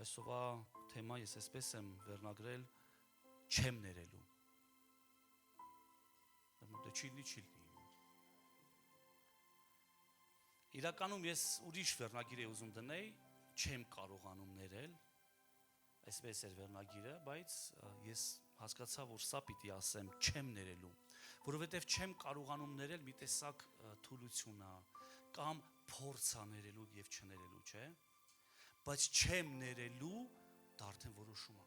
Այսօվա թեմա ես այսպես եմ վերնագրել չեմ ներելու։ Դե չի լինի։ Իրականում ես ուրիշ վերնագիր եմ ուզում դնել, չեմ կարողանում ներել, այսպես էր վերնագիրը, բայց ես հասկացա, որ սա պիտի ասեմ չեմ ներելու, որովհետև չեմ կարողանում ներել մի տեսակ թուլություն է, կամ փորձ է ներելու եւ չներելու, չէ՞։ Բայց չեմ ներելու, դա արդեն որոշում է։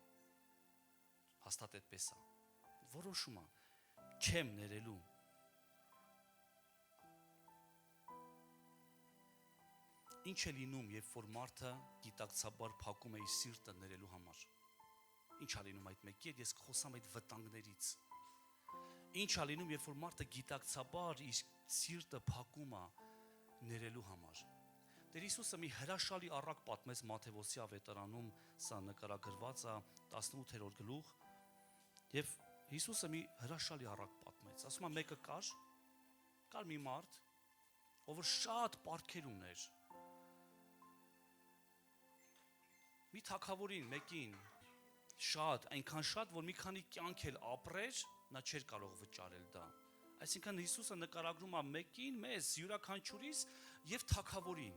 Հաստատ այդպես է։ Որոշում է։ Չեմ ներելու։ Ինչ է լինում, երբ որ մարդը գիտակցաբար փակում է իր սիրտը ներելու համար։ Ինչ է լինում այդ մեկի հետ, ես կխոսամ այդ վտանգներից։ Ինչ է լինում, երբ որ մարդը գիտակցաբար իր սիրտը փակում է ներելու համար։ Տեր Հիսուսը մի հրաշալի առակ պատմեց Մատթեոսի ավետարանում, սա նկարագրված է 18-րդ գլուխ, եւ Հիսուսը մի հրաշալի առակ պատմեց։ Ասում է մեկը կար մի մարդ, ով շատ պարտքեր ուներ։ Մի թագավորին, մեկին, այնքան շատ, որ մի քանի կյանք էլ ապրեր, նա չէր կարող վճարել դա։ Այսինքն Հիսուսը նկարագրում է մեկին, մեզ, յուրաքանչյուրիս եւ թագավորին,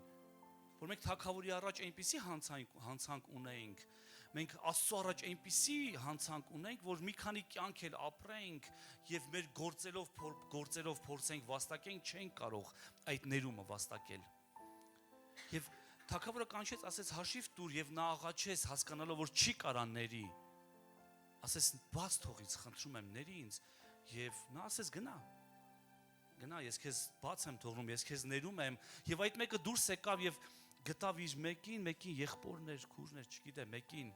որ մենք թագավորի առաջ այնպիսի հանցանք ունենք, մենք Աստծո առաջ այնպիսի հանցանք ունենք, որ մի քանի կյանք էլ ապրենք եւ մեր գործերով փորձենք վաստակենք, չենք կարող այդ ներումը վաստակել։ Եվ թագավորը կանչեց, ասեց հաշիվ տուր եւ նա աղաչեց, հասկանալով որ չի կարա ների։ Ասեց բաց թողից, խնդրում եմ ների ինձ, եւ նա ասեց գնա, ես քեզ բաց եմ թողնում, ես քեզ ներում եմ, եւ այդ մեկը դուրս եկավ եւ գտավ իր մեկին եղբորներ, քուրներ, չգիտեմ, մեկին,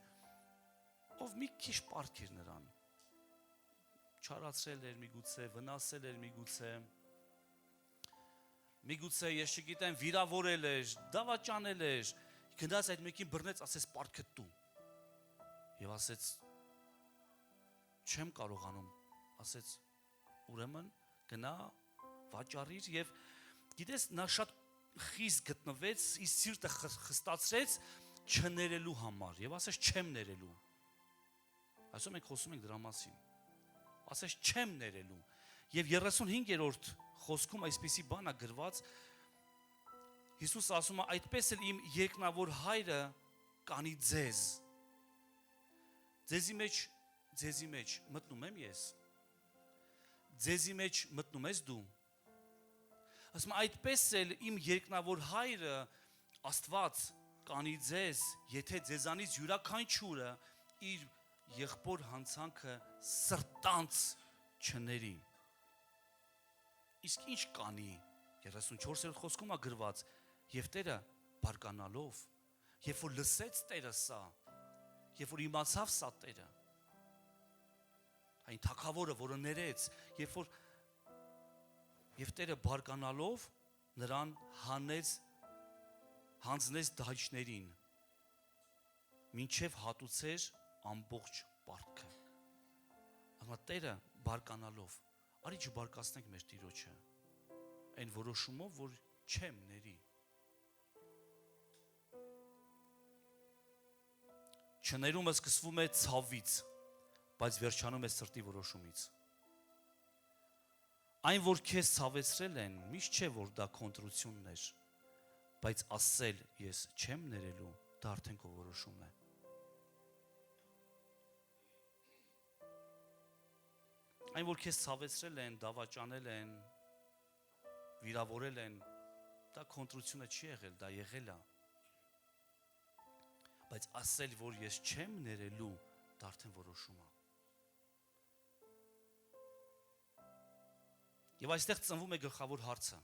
ով մի քիչ պարտք էր նրան։ Չարացրել էր միգուցե, վնասել էր միգուցե, ես չգիտեմ, վիրավորել էր, դավաճանել էր, գնաց այդ մեկին բռնեց, ասեց պարտքը տու։ Եվ ասեց չեմ կարողանում, ասեց ուրեմն գնա վաճառիր եւ գիտես նա շատ խիստ գտնվեց, իր սիրտը խստացրեց չներելու համար եւ ասեց չեմ ներելու։ Այսօր մենք խոսում ենք դրա մասին։ Ասեց չեմ ներելու եւ 35-րդ խոսքում այսպիսի բան է գրված, Հիսուսը ասում է այդպես էլ իմ երկնավոր հայրը կանի ձեզ։ Ձեզի մեջ մտնում եմ ես։ Ձեզի մեջ մտնում ես դու։ Ասում այդպես էլ իմ երկնավոր հայրը Աստված կանի ձեզ, եթե ձեզանից յուրաքանչյուրը իր եղբոր հանցանքը սրտանց չների։ Իսկ ինչ կանի 34-րդ խոսքում է գրված, եւ Տերը բարկանալով, երբ որ լսեց Տերը սա, երբ որ իմացավ սա Տերը, այն թագավորը, որը ներեց, եւ Տերը բարկանալով նրան հանձնեց դահիճներին, մինչև հատուցեր ամբողջ պարտքը։ Amma Տերը բարկանալով, արի չբարկացնենք մեր Տիրոջը, այն որոշումով, որ չեմ ների։ Չներումը սկսվում է ցավից, բայց վերջանում է սրտի որոշումից։ Այն, որ քեզ ցավեցրել են, միշտ չէ, որ դա կոնտրությունն էր, բայց ասել ես չեմ ներելու, դա արդեն քո որոշումն է։ Այն, որ քեզ ցավեցրել են, դավաճանել են, վիրավորել են, դա կոնտրությունը չի եղել, դա եղել է։ Բայց ասել, որ ես չեմ ներելու, դա արդեն որոշում է։ Եվ այստեղ ծնվում է գլխավոր հարցը։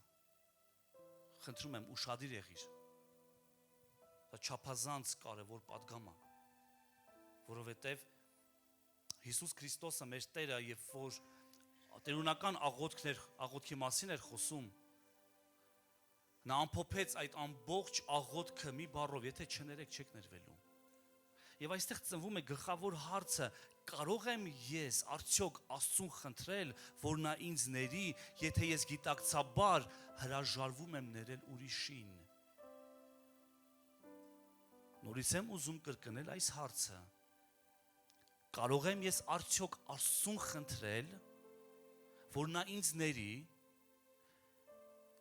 Խնդրում եմ ուշադիր եղիր։ Դա չափազանց կարևոր պատգամ է, որովհետև Հիսուս Քրիստոսը մեր Տերը, երբ որ տերունական աղոթքի մասին էր խոսում, նա ամփոփեց այդ ամբողջ աղոթքը մի բառով, եթե չներեք, չեք ներվելու։ Եվ այստեղ ծնվում է գլխավոր հարցը, կարող եմ ես արդյոք Աստծուն խնդրել, որ նա ինձ ների, եթե ես գիտակցաբար հրաժարվում եմ ներել ուրիշին։ Նորից եմ ուզում կրկնել այս հարցը. կարող եմ ես արդյոք Աստծուն խնդրել, որ նա ինձ ների,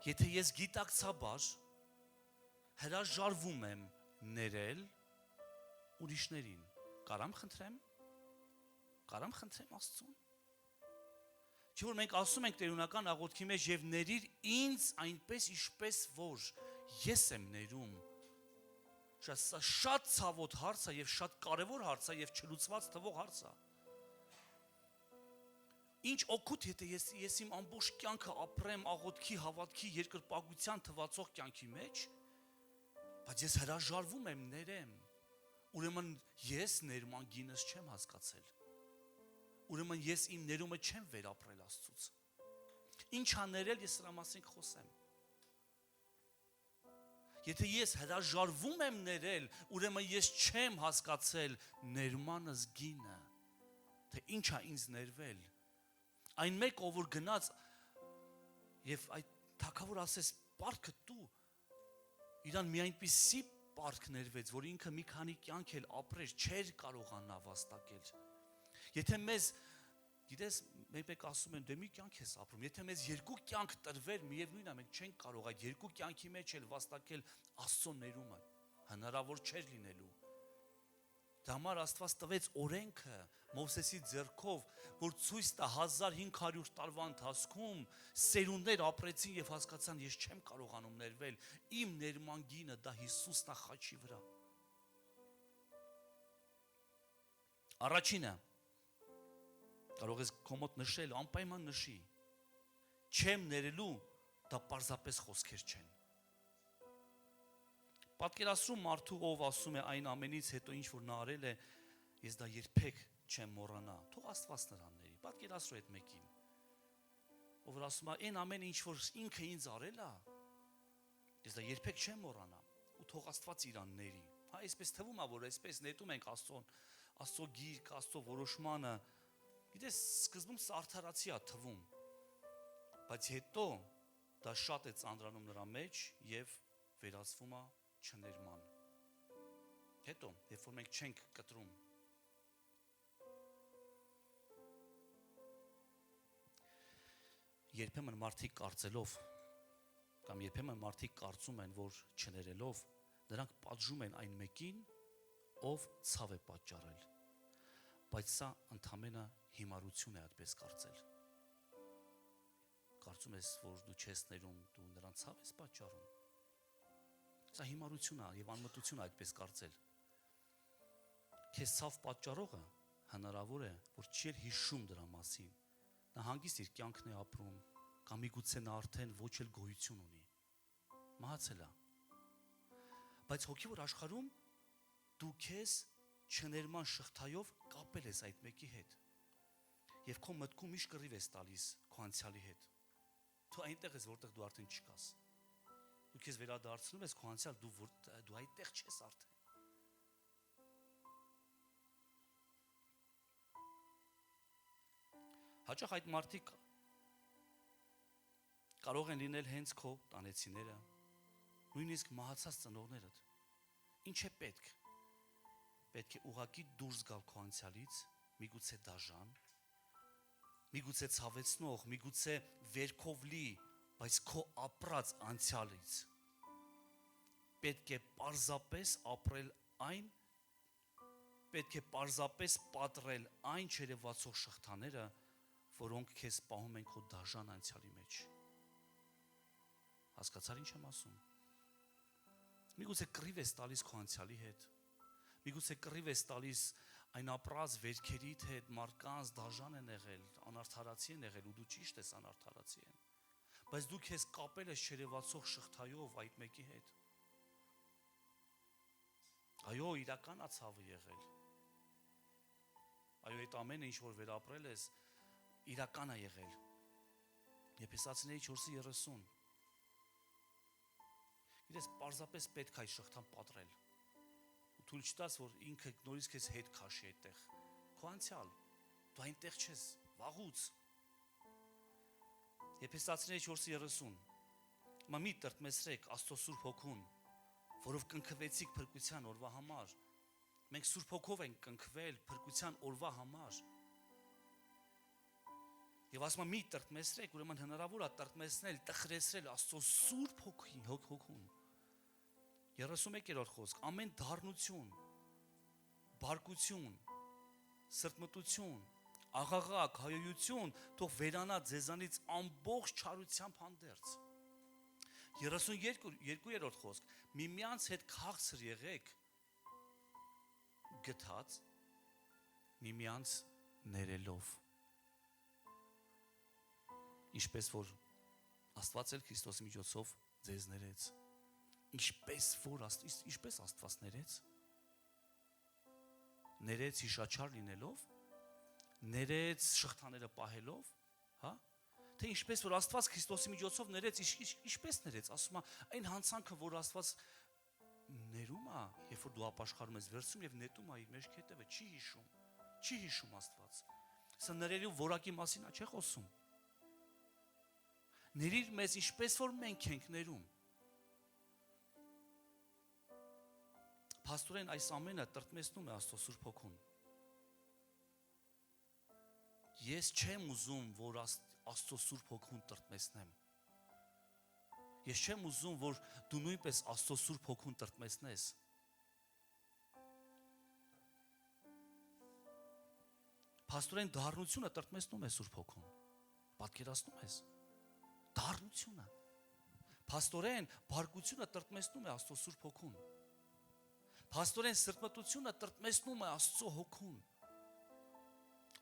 եթե ես գիտակցաբար հրաժարվում եմ ներել ուրիշներին, կարամ խնդրեմ Աստծուն։ Չէ՞ որ մենք ասում ենք տերունական աղոթքի մեջ եւ ներիր ինձ այնպես ինչպես որ ես եմ ներում։ Սա շատ ցավոտ հարց է եւ շատ կարեւոր հարց է եւ չլուծված թվող հարց է։ Ինչ օգուտ եթե ես իմ ամբողջ կյանքը ապրեմ աղոթքի, հավատքի, երկրպագության թվացող կյանքի մեջ, բայց ես հրաժարվում եմ ներեմ։ Ուրեմն ես ներման գինս չեմ հասկացել։ Ուրեմն ես իմ ներումը չեմ վերապրել Աստծուց։ Ինչ անել, ես սրա մասին խոսեմ։ Եթե ես հրաժարվում եմ ներել, ուրեմն ես չեմ հասկացել ներմանս գինը, թե ինչ է ինձ ներվել։ Այն մեկ, ով որ գնաց եւ այդ թագավոր ասես պարտքը դու, իրան մի այնպիսի պարտք ներվեց, որ ինքը մի քանի կյանք էլ ապրեր, չէր կարողանա վաստակել։ Եթե մեզ, գիտես, մեկ ասում են, դե մի կյանք ես ապրում, եթե մեզ երկու կյանք տրվեր, միևնույն է, մենք չենք կարող այդ երկու կյանքի մեջ էլ վաստակել Աստծո ներումը, հնարավոր չէր լինելու։ Դա համար Աստված տվեց օրենքը Մովսեսի ձեռքով, որ ցույց տա 1500 տարվա ընթացքում սերունդներ ապրեցին եւ հասկացան, ես չեմ կարողանում ներվել, իմ ներման գինը դա Հիսուսն է խաչի վրա։ Առաջինը կարող ես կոմոդ նշել, անպայման նշի։ Չեմ ներելու, դա պարզապես խոսքեր չեն։ Պատկերացրու մարդու, ով ասում է այն ամենից հետո ինչ որ նա արել է, ես դա երբեք չեմ մոռանա։ Թող Աստված նրան ների։ Պատկերացրու այդ մեկին, ով որ ասում է այն ամենը ինչ որ ինքը ինձ արել է, ես դա երբեք չեմ մոռանա, ու թող Աստված իրան ների։ Հա, այսպես թվում է, որ այսպես նետում ենք Աստծո գիրք, Աստծո որոշմանը։ Գիտես, սկզբում սա արդարացի է թվում, բայց հետո դա շատ է ծանրանում նրա մեջ եւ վերածվում է չներման։ Հետո, երբ որ մենք չենք կտրում, երբեմն մարդիկ կարծելով կամ երբեմն մարդիկ կարծում են, որ չներելով նրանք պատժում են այն մեկին, ով ցավ է պատճառել, բայց սա ընդամենը հիմարություն է այդպես կարծել։ Կարծում ես, որ դու չես ներում, դու նրան ցավ ես պատճառում։ Սա հիմարություն է եւ անմտություն է այդպես կարծել։ Քեզ ցավ պատճառողը հնարավոր է, որ չի էլ հիշում դրա մասին։ Նա հանգիստ իր կյանքն է ապրում, կամ միգուցե նա արդեն ոչ էլ գոյություն ունի։ Մահացել է։ Բայց հոգևոր աշխարհում դու քեզ չներման շղթայով կապել ես այդ մեկի հետ։ Եվ քո մտքում միշտ կռիվ ես տալիս քո անցյալի հետ։ Դու այնտեղ ես, որտեղ դու արդեն չկաս։ Դու քեզ վերադարձնում ես քո անցյալ, դու այդտեղ չես արդեն։ Հաճախ այդ մարդիկ կարող են լինել հենց քո տանեցիները, նույնիսկ մահացած ծնողներդ։ Ինչ է պետք։ Պետք է ուղղակի դուրս գալ քո անցյալից, միգուցե դաժան, միգուցե ցավեցնող, միգուցե վերքով լի, բայց քո ապրած անցյալից։ Պետք է պարզապես ապրել այն, պետք է պարզապես պատռել այն չերևացող շղթաները, որոնք քեզ պահում են քո դաժան անցյալի մեջ։ Հասկացար ինչ եմ ասում։ Միգուցե կռիվ ես տալիս քո անցյալի հետ, միգուցե կռիվ ես տալիս այն ապրած վերքերիդ հետ, մարդկանց դաժան են եղել, անարդարացի են եղել, ու դու ճիշտ ես անարդարացի են, բայց դու քեզ կապել ես չերևացող շղթայով այդ մեկի հետ։ Այո, իրական է ցավը եղել։ Այո, այդ ամենը ինչ որ վերապրել ես, իրական է եղել։ Եփեսացիների 4:30։ Գիտես, պարզապես պետք է այդ շղթան պատռել։ Ու թույլ չտաս, որ ինքը նորից քեզ հետ քաշի այդտեղ։ Քո անցյալ, դու այնտեղ չես, վաղուց։ Եփեսացիների 4:30։ Մի տրտմեցրեք Աստծո Սուրբ Հոգուն, որով կնքվեցիք փրկության օրվա համար։ Մենք Սուրբ Հոգով ենք կնքվել փրկության օրվա համար։ Եվ ասում եմ մի տրտմեսրեք, ուրեմն հնարավոր է տրտմեսնել, տխրեցնել Աստծո Սուրբ Հոգուն։ 31-րդ խոսք. ամեն դառնություն, բարկություն, սրտմտություն, աղաղակ, հայոյություն թող վերանա ձեզանից ամբողջ չարությամբ հանդերձ։ 32-րդ խոսք. միմյանց հետ քաղցր եղեք, գթած, միմյանց ներելով։ Ինչպես որ Աստված էլ Քրիստոսի միջոցով ձեզ ներեց։ Ինչպես Աստված ներեց։ Ներեց հիշաչար լինելով, ներեց շղթաները պահելով, հա? Թե ինչպես որ Աստված Քրիստոսի միջոցով ներեց, ինչպես ներեց, ասում է, այն հանցանքը, որ Աստված ներում է, երբ որ դու ապաշխարում ես, վերցում եւ նետում է իր մեջք հետևը, չի հիշում Աստված։ Սա ներելու որակի մասին է, չէ՞ խոսում։ Ներիր մեզ, ինչպես որ մենք ենք ներում։ Փաստորեն այս ամենը տրտմեցնում է Աստծո Սուրբ Հոգուն։ Ես չեմ ուզում, որ Աստծո Սուրբ Հոգուն տրտմեցնեմ։ Ես չեմ ուզում, որ դու նույնպես Աստծո Սուրբ Հոգուն տրտմեցնես։ Փաստորեն դառնությունը տրտմեցնում է Սուրբ Հոգուն։ Պատկերացնում ես։ Դառնությունը։ Փաստորեն բարկությունը տրտմեցնում է Աստծո Սուրբ Հոգուն։ Փաստորեն սրտմտությունը տրտմեցնում է Աստծո Հոգուն։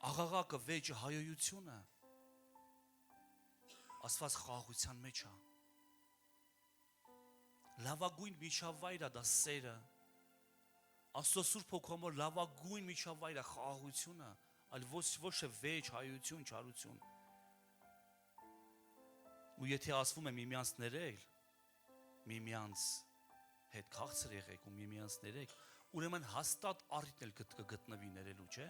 Աղաղակը, վեճը, հայոյությունը Աստված խաղաղության մեջ է։ Լավագույն միջավայրը դա սերը։ Աստծո Սուրբ Հոգու համար լավագույն միջավայրը խաղաղությունը, այլ ոչ թե վեճ, հայոյություն, չարություն։ Ու եթե ասվում է միմյանց ներել, միմյանց հետ քաղցր եղեք ու միմյանց ներեք, ուրեմն հաստատ առիթ էլ կգտնվի ներելու, չէ՞։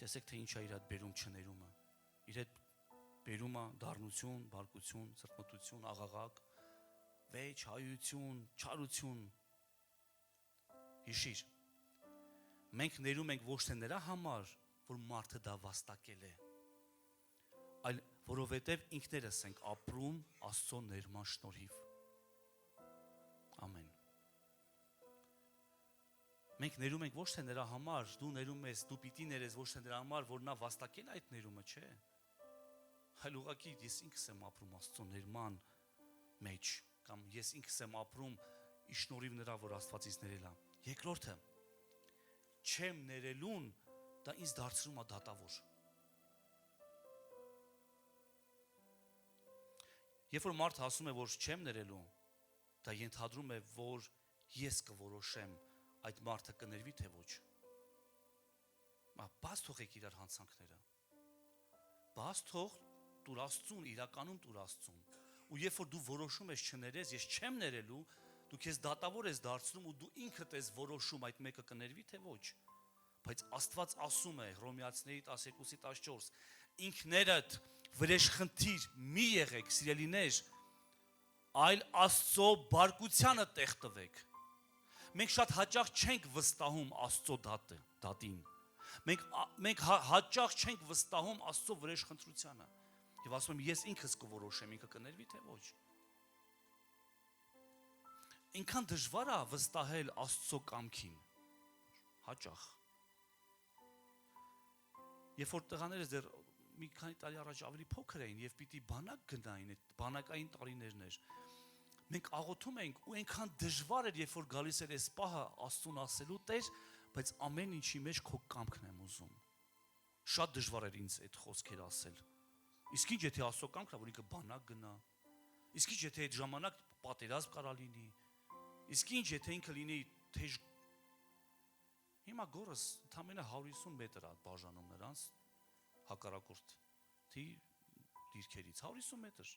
Տեսեք, թե ինչ է իր հետ բերում չներումը։ Իր հետ բերում է դառնություն, բարկություն, սրտմտություն, աղաղակ, վեճ, հայոյություն, չարություն։ Հիշիր, մենք ներում ենք ոչ թե նրա համար, որ մարդը դա վաստակել է, այլ որովհետև ինքներս ենք ապրում Աստծո ներման շնորհիվ։ Ամեն։ Մենք ներում ենք ոչ թե նրա համար, դու ներում ես, դու պիտի ներես ոչ թե նրա համար, որ նա վաստակել այդ ներումը, չէ։ Այլ ուղղակի ես ինքս եմ ապրում Աստծո ներման մեջ, կամ ես ինքս եմ ապրում ի շնորհիվ նրա, որ Աստված ինձ ներել է։ Երկրորդը, չեմ ներելուն դա ինձ դարձնում է դատավոր։ Երբ որ մարդը ասում է, որ չեմ ներելու, դա ենթադրում է, որ ես կորոշեմ այդ մարդը կներվի թե ոչ։ Բաց թողեք իրար հանցանքները։ Բաց թող տուր Աստծուն, իրականում տուր Աստծուն։ Ու երբ որ դու որոշում ես չներես, ես չեմ ներելու, դու քեզ դատավոր ես դարձնում ու դու ինքդ ես որոշում այդ մեկը կներվի թե ոչ։ Բայց Աստված ասում է Հռոմեացիների 12:14. ինքներդ վրեժխնդիր մի եղեք, սիրելիներ, այլ Աստծո բարկությանը տեղ տվեք։ Մենք շատ հաճախ չենք վստահում Աստծո դատին։ Մենք հաճախ չենք վստահում Աստծո վրեժխնդրությանը։ Եվ ասում եմ, ես ինքս կորոշեմ, ինքը կներվի թե ոչ։ Ինքան դժվար է վստահել Աստծո կամքին։ Հաճախ։ Երբ որ տղաները դեռ մի քանի տարի առաջ ավելի փոքր էին եւ պիտի բանակ գնային, այդ բանակային տարիներն էր, մենք աղոթում էինք ու այնքան դժվար էր, երբ որ գալիս էր այս պահը Աստծուն ասելու Տեր, բայց ամեն ինչի մեջ քո կամքն եմ ուզում։ Շատ դժվար էր ինձ այդ խոսքերը ասել։ Իսկ ինչ եթե Աստծո կամքն է, որ ինքը բանակ գնա։ Իսկ ինչ եթե այդ ժամանակ պատերազմ կարա լինի։ Իսկ ինչ եթե ինքը լինի թեժ։ Հիմա գորս ընդամենը 150 մետր է բաժանում նրանց հակառակորդի դիրքերից 150 մետր։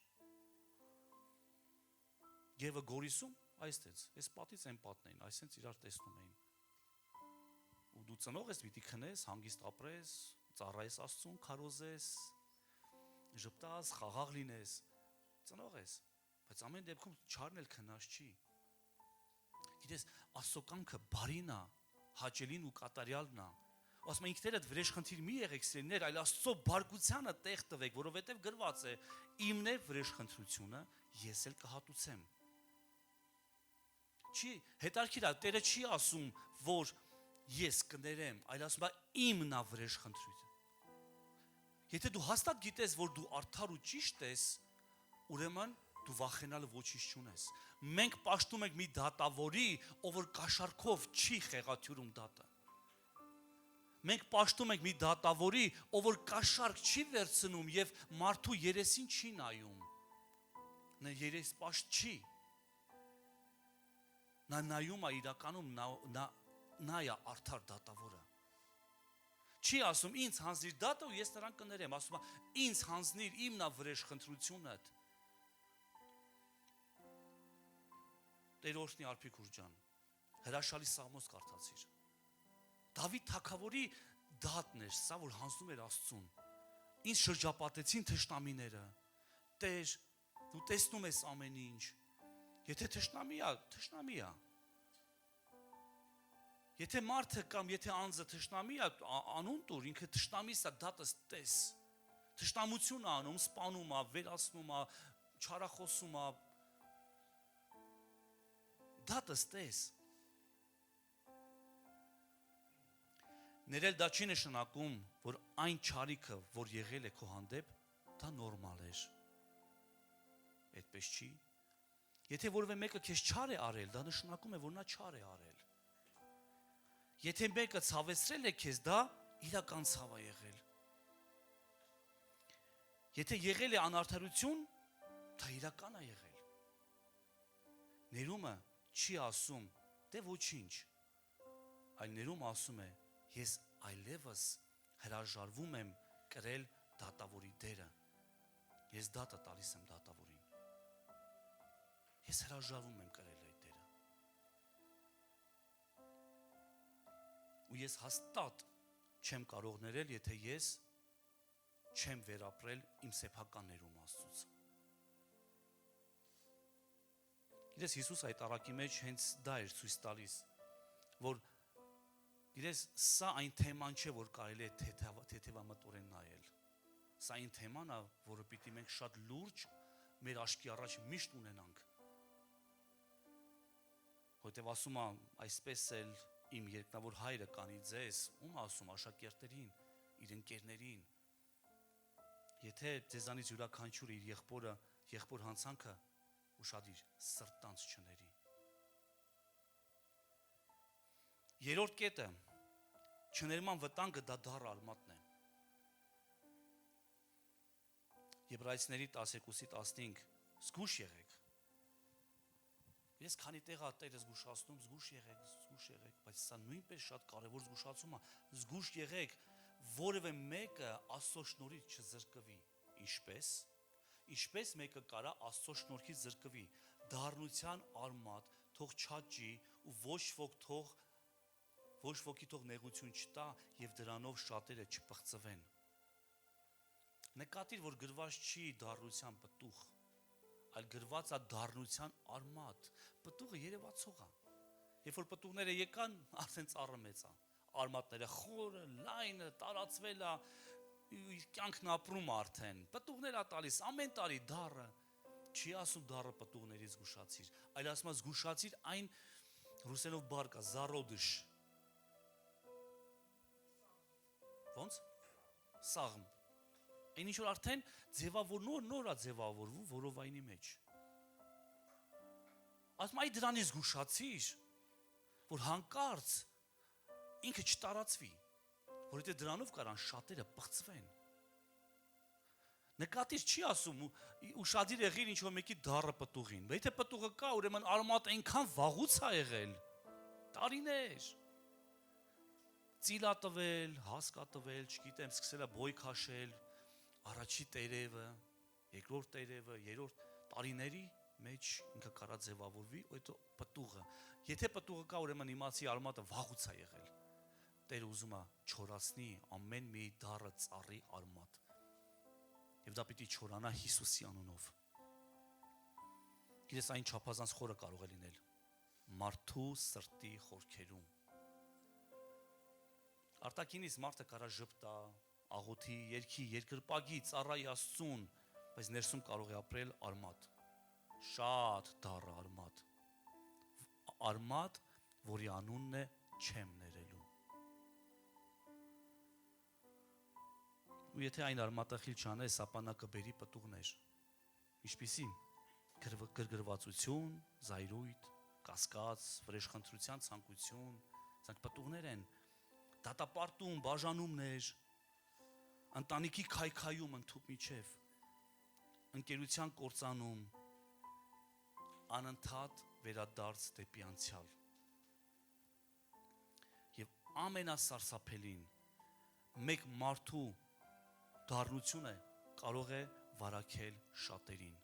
Գևը Գորիսում այստենց, այս պատից այն պատն էին, այսենց իրար տեսնում էին։ Ու դու ծնող ես, պիտի քնես, հանգիստ ապրես, ծառայես Աստծուն, քարոզես, ժպտաս, խաղաղ լինես, ծնող ես, բայց ամեն դեպքում չարն էլ քնած չի։ Գիտես, Աստծո կամքը բարին է, հաճելին ու կատարյալն է։ Ասում են ինքներդ վրեժխնդիր մի եղեք սիրելիներ, այլ Աստծո բարգությանը տեղ տվեք, որովհետև գրված է. իմն է վրեժխնդրությունը, ես էլ կհատուցեմ։ Չի, հետարքիր է, Տերը չի ասում, որ ես կներեմ, այլ ասում է իմն է վրեժխնդրությունը։ Եթե դու հաստատ գիտես, որ դու արդար ու ճիշտ ես, ուրեմն դու վախենալը ոչինչ չունես։ Մենք պաշտում ենք մի դատավորի, ով որ կաշառքով չի խեղաթյուրում դատը։ Մենք պաշտում ենք մի դատավորի, ով որ կաշառք չի վերցնում եւ մարդու երեսին չի նայում։ Նա երեսպաշտ չի։ Նա նայում է իրականում նա է արդար դատավորը։ Չի ասում ինձ հանձնիր դատը ու ես նրան կներեմ, ասում է ինձ հանձնիր իմն է վրեժխնդրությունդ։ Տեր օրհնի Արփիկ ջան, հրաշալի Սաղմոս կարդացիր։ Դավիթ թագավորի դատն էր, սա որ հանձնում էր Աստծուն։ Ինձ շրջապատեցին թշնամիները։ Տեր, դու տեսնում ես ամեն ինչ։ Եթե թշնամի է, թշնամի է։ Եթե մարդը կամ եթե անձը թշնամի է, անուն տուր, ինքը թշնամիս է, դատս տես։ Թշնամություն է անում, սպանում է, վերացնում է, չարախոսում է։ Դատս տես։ Ներել դա չի նշանակում, որ այն չարիքը, որ եղել է քո հանդեպ, դա նորմալ էր։ Այդպես չի։ Եթե որևէ մեկը քեզ չար է արել, դա նշանակում է, որ նա չար է արել։ Եթե մեկը ցավեցրել է քեզ, դա իրական ցավ է եղել։ Եթե եղել է անարդարություն, դա իրական է եղել։ Ներումը չի ասում, դե ոչինչ, այլ ներում ասում է, ես այլևս հրաժարվում եմ կրել դատավորի դերը։ Ես դատը տալիս եմ դատավորին։ Ես հրաժարվում եմ կրել այդ դերը։ Ու ես հաստատ չեմ կարող ներել, եթե ես չեմ վերապրել իմ սեփական ներում Աստծուց։ Գիտես, Հիսուս այդ առակի մեջ հենց դա էր ցույց տալիս, որ գիտես, սա այն թեման չէ, որ կարելի է թեթևամտորեն նայել։ Սա այն թեման է, որը պիտի մենք շատ լուրջ մեր աչքի առաջ միշտ ունենանք։ Որտեւ ասում է, այսպես էլ իմ երկնավոր հայրը կանի ձեզ, ում ասում աշակերտերին, իր ընկերներին։ Եթե ձեզանից յուրաքանչյուրը իր եղբոր հանցանքը ուշադիր սրտանց չների։ Երրորդ կետը չներման վտանգը դա դառը արմատն է։ Եբրայեցիների 12:15 զգուշ եղեք։ Ես քանի տեղ է Տերը զգուշացնում, զգուշ եղեք, բայց սա նույնպես շատ կարևոր զգուշացում է։ Զգուշ եղեք, որևէ մեկը Աստծո շնորհից չզրկվի։ Ինչպես մեկը կարա Աստծո շնորհից զրկվի։ Դառնության արմատ թող չաճի ու ոչ ոքի թող նեղություն չտա եւ դրանով շատերը չպղծվեն։ Նկատիր, որ գրված չի դառնության պտուղ, այլ գրված է դառնության արմատ։ Պտուղը երևացող է։ Երբ որ պտուղները եկան, արդեն ծառը մեծ է։ Արմատները խորը, լայնը, տարածվել է, իր կյանքն ապրում արդեն։ Պտուղներ է տալիս ամեն տարի դառը։ Չի ասում դառը պտուղներից զգուշացիր, այլ ասում է զգուշացիր այն ռուսերենով բառ կա, զարոդիշ։ Ոնց? Սաղմ։ Այն ինչ որ արդեն նոր է ձևավորվում որովայնի մեջ։ Ասում այ դրանից զգուշացիր, որ հանկարծ ինքը չտարածվի, որովհետև դրանով կարան շատերը պղծվեն։ Նկատիր չի ասում ուշադիր եղիր ինչ որ մեկի դառը պտուղին։ Եթե պտուղը կա, ուրեմն արմատը այնքան վաղուց է եղել։ Տարիներ։ Ծիլա տվել, հասկա տվել, չգիտեմ, սկսել է բոյ քաշել, առաջի տերևը, երկրորդ տերևը, երրորդ տարիների մեջ ինքը կարա ձևավորվի, այդ պտուղը։ Եթե պտուղը կա, ուրեմն իմացի արմատը վաղուց է եղել։ Տերը ուզում է չորացնի ամեն մի դառը ծառի արմատ։ Եվ դա պիտի չորանա Հիսուսի անունով։ Գիտես այն չափազանց խորը կարող է լինել մարդու սրտի խորքերում։ Արտակինից մարդը կարա ժպտա, աղոթի, երգի, երկրպագի, ծառայի Աստծուն, բայց ներսում կարող է ապրել արմատ, շատ դառը արմատ, արմատ, որի անունն է չեմ ներելու։ Ու եթե այն արմատը խիլ չանես, ապա նա կբերի պտուղներ, ինչպիսի գրգռվածություն, զայրույթ, կասկած, վրեժխնդրության ցանկություն, սրանք պտուղներ են, դատապարտում, բաժանումներ, ընտանիքի քայքայում ընդհուպ միջև, ընկերության կործանում, անընդհատ վերադարձ դեպի անցյալ։ Եվ ամենասարսափելին, մեկ մարդու դառնությունը կարող է վարակել շատերին։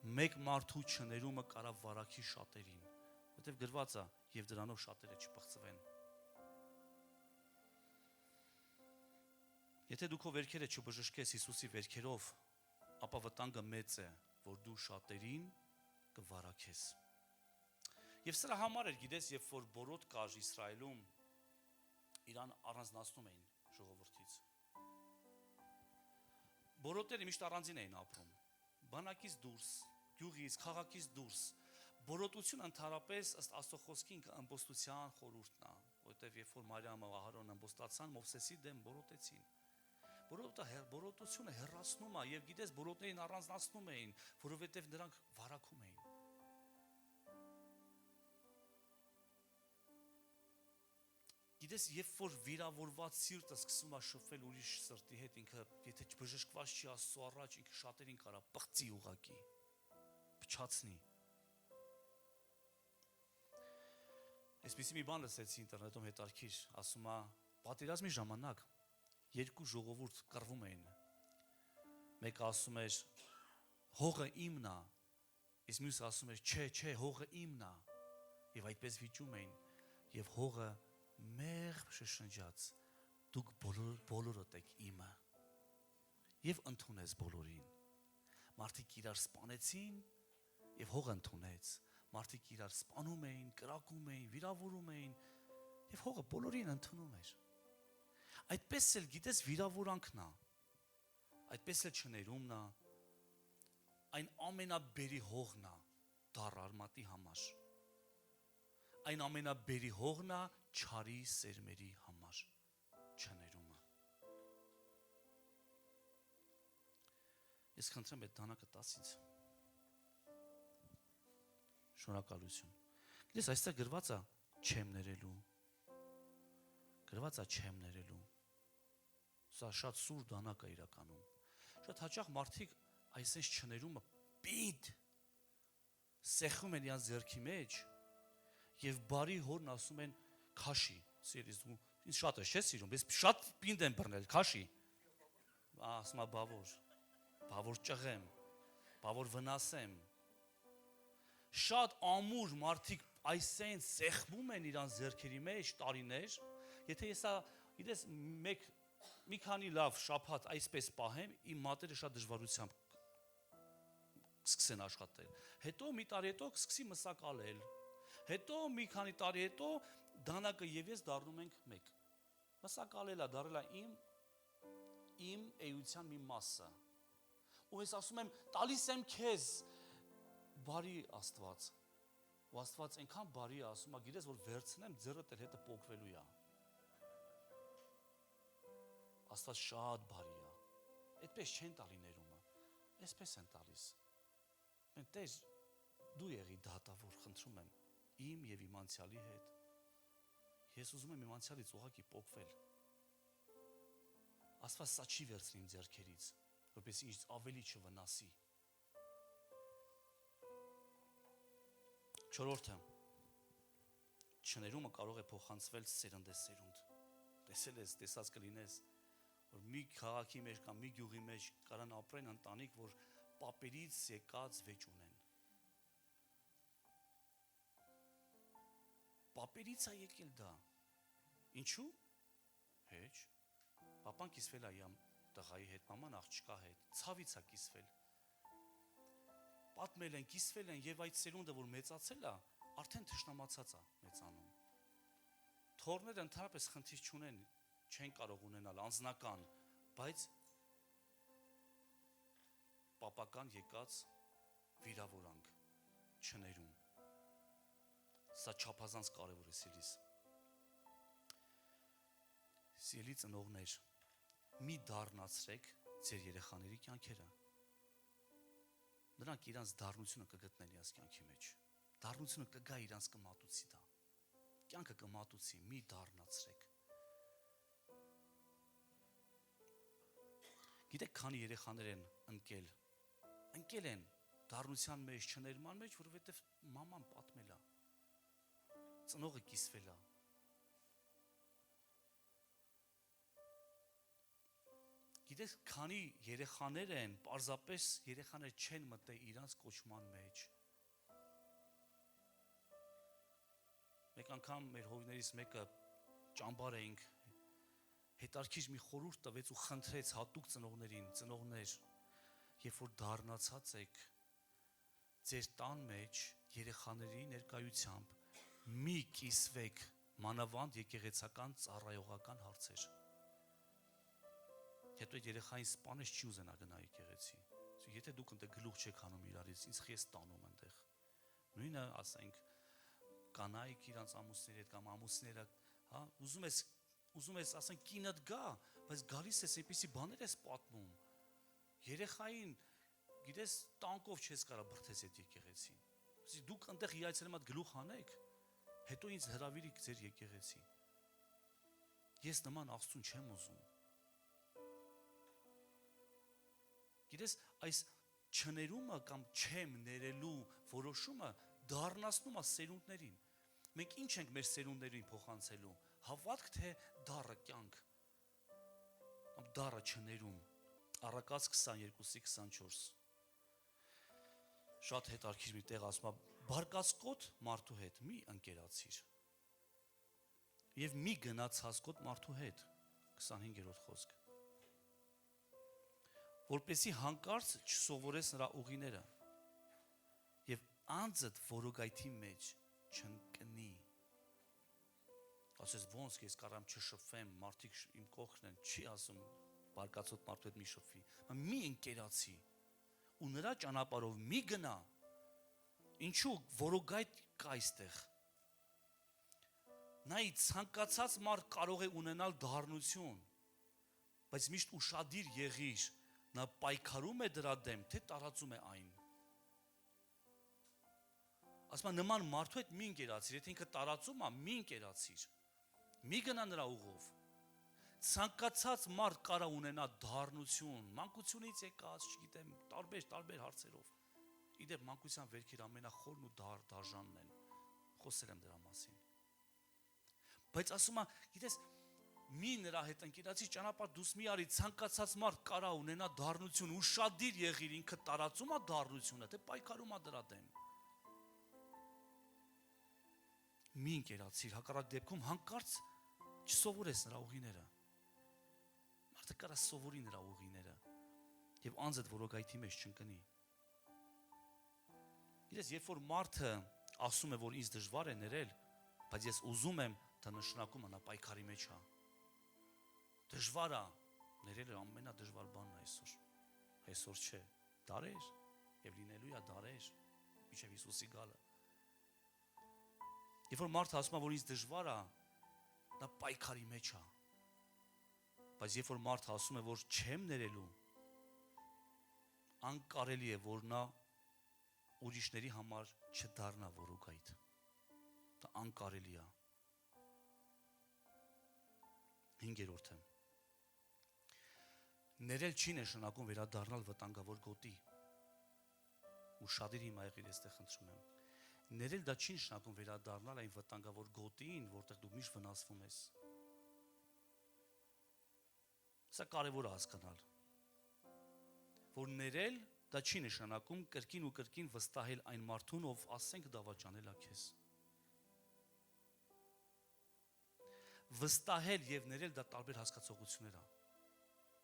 Մեկ մարդու չներումը կարող վարակի շատերին, որտեղ գրված է, եւ դրանով շատերը չփղծվեն։ Եթե դու քո վերքերը չբժշկես Հիսուսի վերքերով, ապա վտանգը մեծ է, որ դու շատերին կվարակես։ Եվ սրա համար էր, գիտես, երբ որ բորոտ կար Իսրայելում, իրան առանձնացնում էին ժողովրդից։ Բորոտները միշտ առանձին էին ապրում, բանակից դուրս, գյուղից, քաղաքից դուրս։ Բորոտությունը ընդհանրապես ըստ Աստծո խոսքի ըմբոստության խորհուրդն է, որտեղ երբ որ Մարիամը Ահարոնը ըմբոստացան, Մովսեսի դեմ բորոտեցին։ Բորոտությունը հեռացնում է, եւ գիտես, բորոտներին առանձնացնում էին, որովհետեւ նրանք վարակում էին։ Գիտես, երբ որ վիրավորված սիրտը սկսում է շփվել ուրիշ սրտի հետ, ինքը եթե չբժշկված չի Աստծո առաջ, ինքը շատերին կարա պղծի ուղակի, փչացնի։ Այսպիսի մի բան լսեցի ինտերնետում հետարքիր, ասում է, պատերազմի ժամանակ երկու ժողովուրդ կռվում էին։ Մեկը ասում էր հողը իմն է, իսկ մյուսը ասում էր չէ, հողը իմն է։ Եվ այդպես վիճում էին, եւ հողը մեղմ շշնջաց, դուք բոլորդ եք իմը։ Եվ ընդունեց բոլորին։ Մարդիկ իրար սպանեցին եւ հողը ընդունեց։ Մարդիկ իրար սպանում էին, կրակում էին, վիրավորում էին եւ հողը բոլորին ընդունում էր։ Այդպես էլ գիտես վիրավորանքն է, այդպես էլ չներումն է, այն ամենաբերի հողն է դառ արմատի համար, այն ամենաբերի հողն է չարի սերմերի համար, չներումը։ Ես խնդրեմ այդ դանակը տասից։ Շնորհակալություն։ Գիտես, այստեղ գրված է չեմ ներելու, գրված է չեմ ներելու։ Սա շատ սուր դանակ է իրականում։ Շատ հաճախ մարդիկ այսպես չներումը պինդ սեղում են իրան ձեռքի մեջ եւ բարի հորն ասում են քաշի, սիրիս դու ինձ շատ ես չէ սիրում, ես շատ պինդ եմ բռնել, քաշի։ Ասում է բավոր ճղեմ, բավոր վնասեմ։ Շատ ամուր մարդիկ այսեն սեղմում են իրան ձեռքերի մեջ տարիներ, եթե եսա գիտես մի քանի լավ շաբաթ այսպես պահեմ, իմ մատերը շատ դժվարությամբ սկսեն աշխատել։ Հետո մի տարի հետո կսկսի մսակալել։ Հետո մի քանի տարի հետո դանակը եւ ես դառնում ենք մեկ։ Մսակալելա դառելա իմ էության մի մասը։ Ու ես ասում եմ, տալիս եմ քեզ բարի Աստված։ Ու Աստված այնքան բարի է, ասում է, գիտես, որ վերցնեմ ձեռդ էլ հետը պոկվելու է։ Աստված շատ բարի է։ Այդպես չեն տալի ներումը, այսպես են տալիս։ Մեն Տեր, դու եղի դատավոր, խնդրում եմ, իմ եւ իմ անցյալի հետ։ Ես ուզում եմ իմ անցյալից ուղղակի պոկվել։ Աստված սա չի վերցնի իմ ձեռքերից, որպեսզի ինձ ավելի չվնասի։ Չորրորդը, չներումը կարող է փոխանցվել սերնդեսերունդ։ Տեսել ես, տեսած կլինես, որ մի քաղաքի մեջ կամ մի գյուղի մեջ կարան ապրեն ընտանիք, որ պապերից եկած վեճ ունեն։ Պապերից է եկել դա։ Ինչու՞։ Հեչ։ Պապան կիսվել է իմ տղայի հետ, մաման աղջկա հետ, ցավից է կիսվել։ պատմել են, կիսվել են եւ այդ սերունդը, որ մեծացել է, արդեն թշնամացած է մեծանում։ Թորները ընդհանրապես խնդիր չունեն, չեն կարող ունենալ անձնական, բայց պապական եկած վիրավորանք չներում։ Սա չափազանց կարևոր է, սիրիս։ Սիրելի ծնողներ, մի դառնացրեք ձեր երեխաների կյանքերը։ Նրանք իրանց դառնությունը կգտնեն իրենց կյանքի մեջ։ Դառնությունը կգա իրանց կմատուցի դա։ Կյանքը կմատուցի, մի դառնացրեք։ Գիտեք, քանի երեխաներ են ընկել են դառնության մեջ, չներման մեջ, որովհետև մաման պատմել է, ծնողը կիսվել է։ Գիտես, քանի երեխաներ են, պարզապես երեխաներ չեն մտել իրանց կոչման մեջ։ Մեկ անգամ մեր հովիներից մեկը ճամբար էինք, հետարքիր մի խորհուրդ տվեց ու խնդրեց հատուկ ծնողներին, ծնողներ, երբ որ դառնացած եք ձեր տան մեջ երեխաների ներկայությամբ մի կիսվեք մանավանդ եկեղեցական ծառայողական հարցեր։ Հետո այդ երեխային սպանես չի ուզենա գնա եկեղեցի։ Եթե դուք ընդ գլուխ չեք հանում իրարից, ինձ խես տանում այնտեղ։ Նույնը ասենք կանայք իրանց ամուսների հետ կամ ամուսները, հա, ուզում ես ասենք կինդ գա, բայց գալիս ես այնպիսի բաներ ես պատմում։ Երեխային, գիտես, տանկով չես կարա բրթես այդ եկեղեցին։ Դուք այնտեղ իայցելեմ այդ գլուխ հանեք, հետո ինձ հրավիրիք ձեր եկեղեցի։ Ես նման Աստծուն չեմ ուզում։ Գիտես, այս չներումը կամ չեմ ներելու որոշումը դառնացնում է սերունդներին։ Մենք ինչ ենք մեր սերունդներին փոխանցելու, հավատք թե դառը կյանք, կամ դառը չներում։ Առակաց 22:24 շատ հետաքրքիր մի տեղ ասում է, բարկասկոտ մարդու հետ մի ընկերացիր եւ մի գնացածկոտ մարդու հետ, 25-րդ խոսք, որպեսի հանկարծ չսովորես նրա ուղիները եւ անձդ որոգայթի մեջ չընկնի։ Ասես ոնց ես կարամ չշփվեմ, մարդիկ իմ կողքն են, չի ասում բարկացոտ մարդու հետ մի շփվի, մի ընկերացի ու նրա ճանապարհով մի գնա։ Ինչու որոգայթ կա այստեղ։ Նայ ցանկացած մարդ կարող է ունենալ դառնություն, բայց միշտ ուշադիր եղիր, նա պայքարում է դրա դեմ, թե տարածում է այն։ Ասում եմ նման մարդու հետ մի ընկերացիր, եթե ինքը տարածում է, մի ընկերացիր։ Մի գնա նրա ուղով։ Ցանկացած մարդ կարա ունենա դառնություն, մանկությունից եկած, չգիտեմ, տարբեր հարցերով։ Իդեպ մանկության վերքեր ամենախորն ու դաժանն են։ Խոսել եմ դրա մասին։ Բայց ասում եմ, գիտես, մի նրա հետ ընկերացի ճանապարհ դուս մի արի, ցանկացած մարդ կարա ունենա դառնություն, ուշադիր եղիր, ինքը տարածում է դառնությունը, թե պայքարում է դրա դեմ։ Մի ընկերացիր, հակառակ դեպքում հանկարծ չսովորես նրա ուղիները։ Մարդը կարա սովորի նրա ուղիները եւ անձդ որոգայթի մեջ չընկնի։ Գիտես, երբ որ մարդը ասում է, որ ինձ դժվար է ներել, բայց ես ուզում եմ, դա նշանակում է նա պայքարի մեջ է։ Դժվար է, ներելը ամենադժվար բանն է այսօր։ Այսօր չէ, դարեր եւ լինելու է դարեր, մինչեւ Հիսուսի գալը։ Երբ որ մարդը ասում է, որ ինձ դժվար է, դա պայքարի մեջ է։ Բայց երբ որ մարդը ասում է, որ չեմ ներելու, անկարելի է, որ նա ուրիշների համար չդառնա որոգայթ։ Դա անկարելի է։ 5-րդը։ Ներել չի նշանակում վերադառնալ վտանգավոր գոտի։ Ուշադիր հիմա եղիր այստեղ խնդրում եմ։ Ներել դա չի նշանակում վերադառնալ այն վտանգավոր գոտին, որտեղ դու միշտ վնասվում ես։ Սա կարևոր է հասկանալ, որ ներել դա չի նշանակում կրկին ու կրկին վստահել այն մարդուն, ով ասենք դավաճանել է քեզ։ Վստահել եւ ներել դա տարբեր հասկացողություններ է։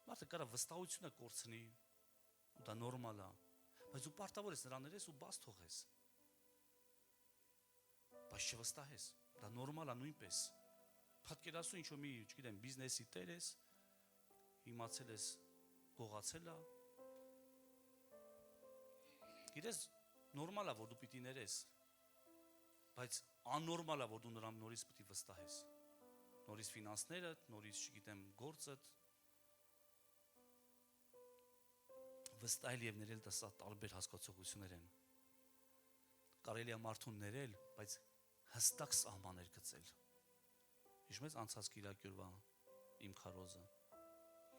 Մարդը կարա վստահությունը կորցնի, ու դա նորմալ է, բայց դու պարտավոր ես նրան ներես ու բաց թողես։ Բայց չվստահես, դա նորմալ է նույնպես։ Պատկերացու ինչ-որ մի, չգիտեմ, բիզնեսի տեր ես, իմացել ես գողացել է։ Գիտես, նորմալ է, որ դու պիտի ներես, բայց աննորմալ է, որ դու նրան նորից պիտի վստահես։ Նորից ֆինանսներդ, նորից, չգիտեմ, գործդ։ Վստահել եւ ներել դա սա տարբեր հասկացություններ են։ Կարելի է մարդուն ներել, բայց հստակ սահմաններ գծել։ Հիշում ես անցած կիրակյուրվա իմ քարոզը։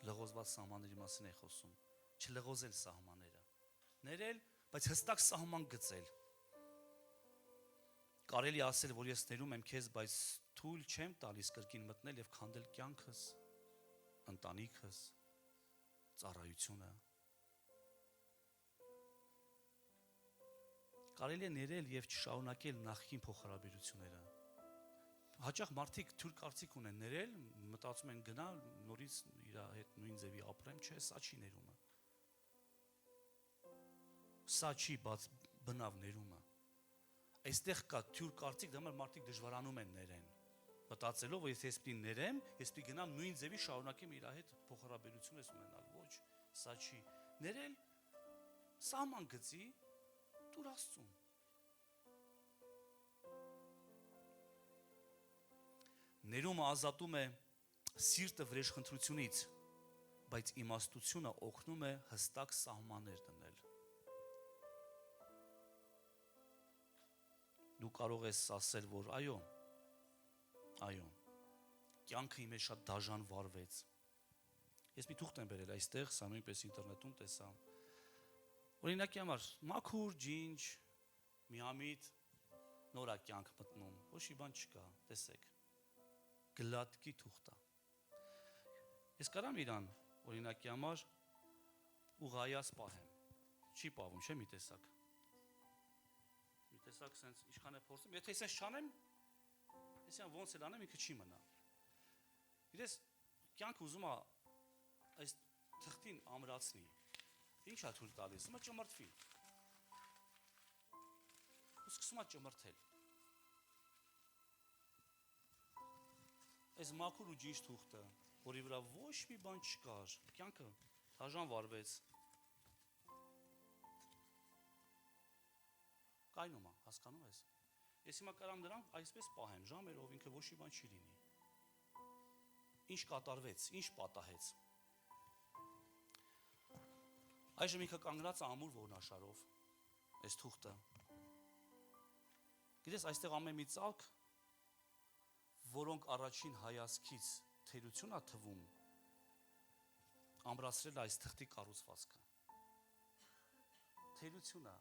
Լղոզված սահմանների մասին է խոսում։ Չլղոզել սահմանները։ Ներել, բայց հստակ սահման գծել։ Կարելի ասել, որ ես ներում եմ քեզ, բայց թույլ չեմ տալիս կրկին մտնել եւ քանդել կյանքս, ընտանիքս, ծառայությունը։ Կարելի է ներել եւ չշարունակել նախկին փոխհարաբերությունները։ Հաճախ մարդիկ թույլ կարծիք ունեն ներել, մտածում են գնա նորից իր հետ նույն ձևի ապրեմ, չէ, սա չի ներումը։ Սա չի բնավ ներումը։ Այստեղ կա թյուր կարծիք, դա մարդիկ դժվարանում են ներեն։ Մտածելով, որ եթե ես պիտի ներեմ, ես պիտի գնամ նույն ձևի շարունակեմ իր հետ փոխհարաբերություն ես ունենալ։ Ոչ, սա չի։ Ներել սահման գծի դուր Աստծուն։ Ներումը ազատում է սիրտը վրեժխնդրությունից, բայց իմաստությունը օգնում է հստակ սահմաններ դնել։ Դու կարող ես ասել, որ այո, կյանքը իմ հետ շատ դաժան վարվեց։ Ես մի թուղթ եմ բերել այստեղ, սա նույնպես ինտերնետում տեսա։ Օրինակի համար, մաքուր, ջինջ, միամիտ, նորա կյանք մտնում, ոչ մի բան չկա, տեսեք, գլատկի թուղթ է։ Ես կարամ իրան, օրինակի համար, ուղայաց պահեմ, չի պահվում, չէ՞ մի տեսակ։ Մի տեսակ սենց իշխան է փորձում, եթե ես չանեմ, ես յան ոնց էլ անեմ, ինքը չի մնա։ Գիտես, կյանք ուզում է այս թղթին ամրացնի։ Ինչ է թույլ տալիս, ումա ճմրթվի։ Ու սկսում է ճմրթել։ Այս մաքուր ու ջինջ թուղթը, որի վրա ոչ մի բան չկար, կյանքը դաժան վարվեց։ Կայնում է, հասկանում ես։ Ես հիմա կարամ նրան այսպես պահեմ, ժամերով ինքը ոչ մի բան չի լինի։ Ինչ կատարվեց, ինչ պատահեց։ Այժմ ինքը կանգնած է ամուր որնաշարով, այս թուղթը։ Գիտես, այստեղ ամեն մի ծալք, որոնք առաջին հայացքից թերություն է թվում, ամրացրել է այս թղթի կառուցվածքը։ Թերություն է,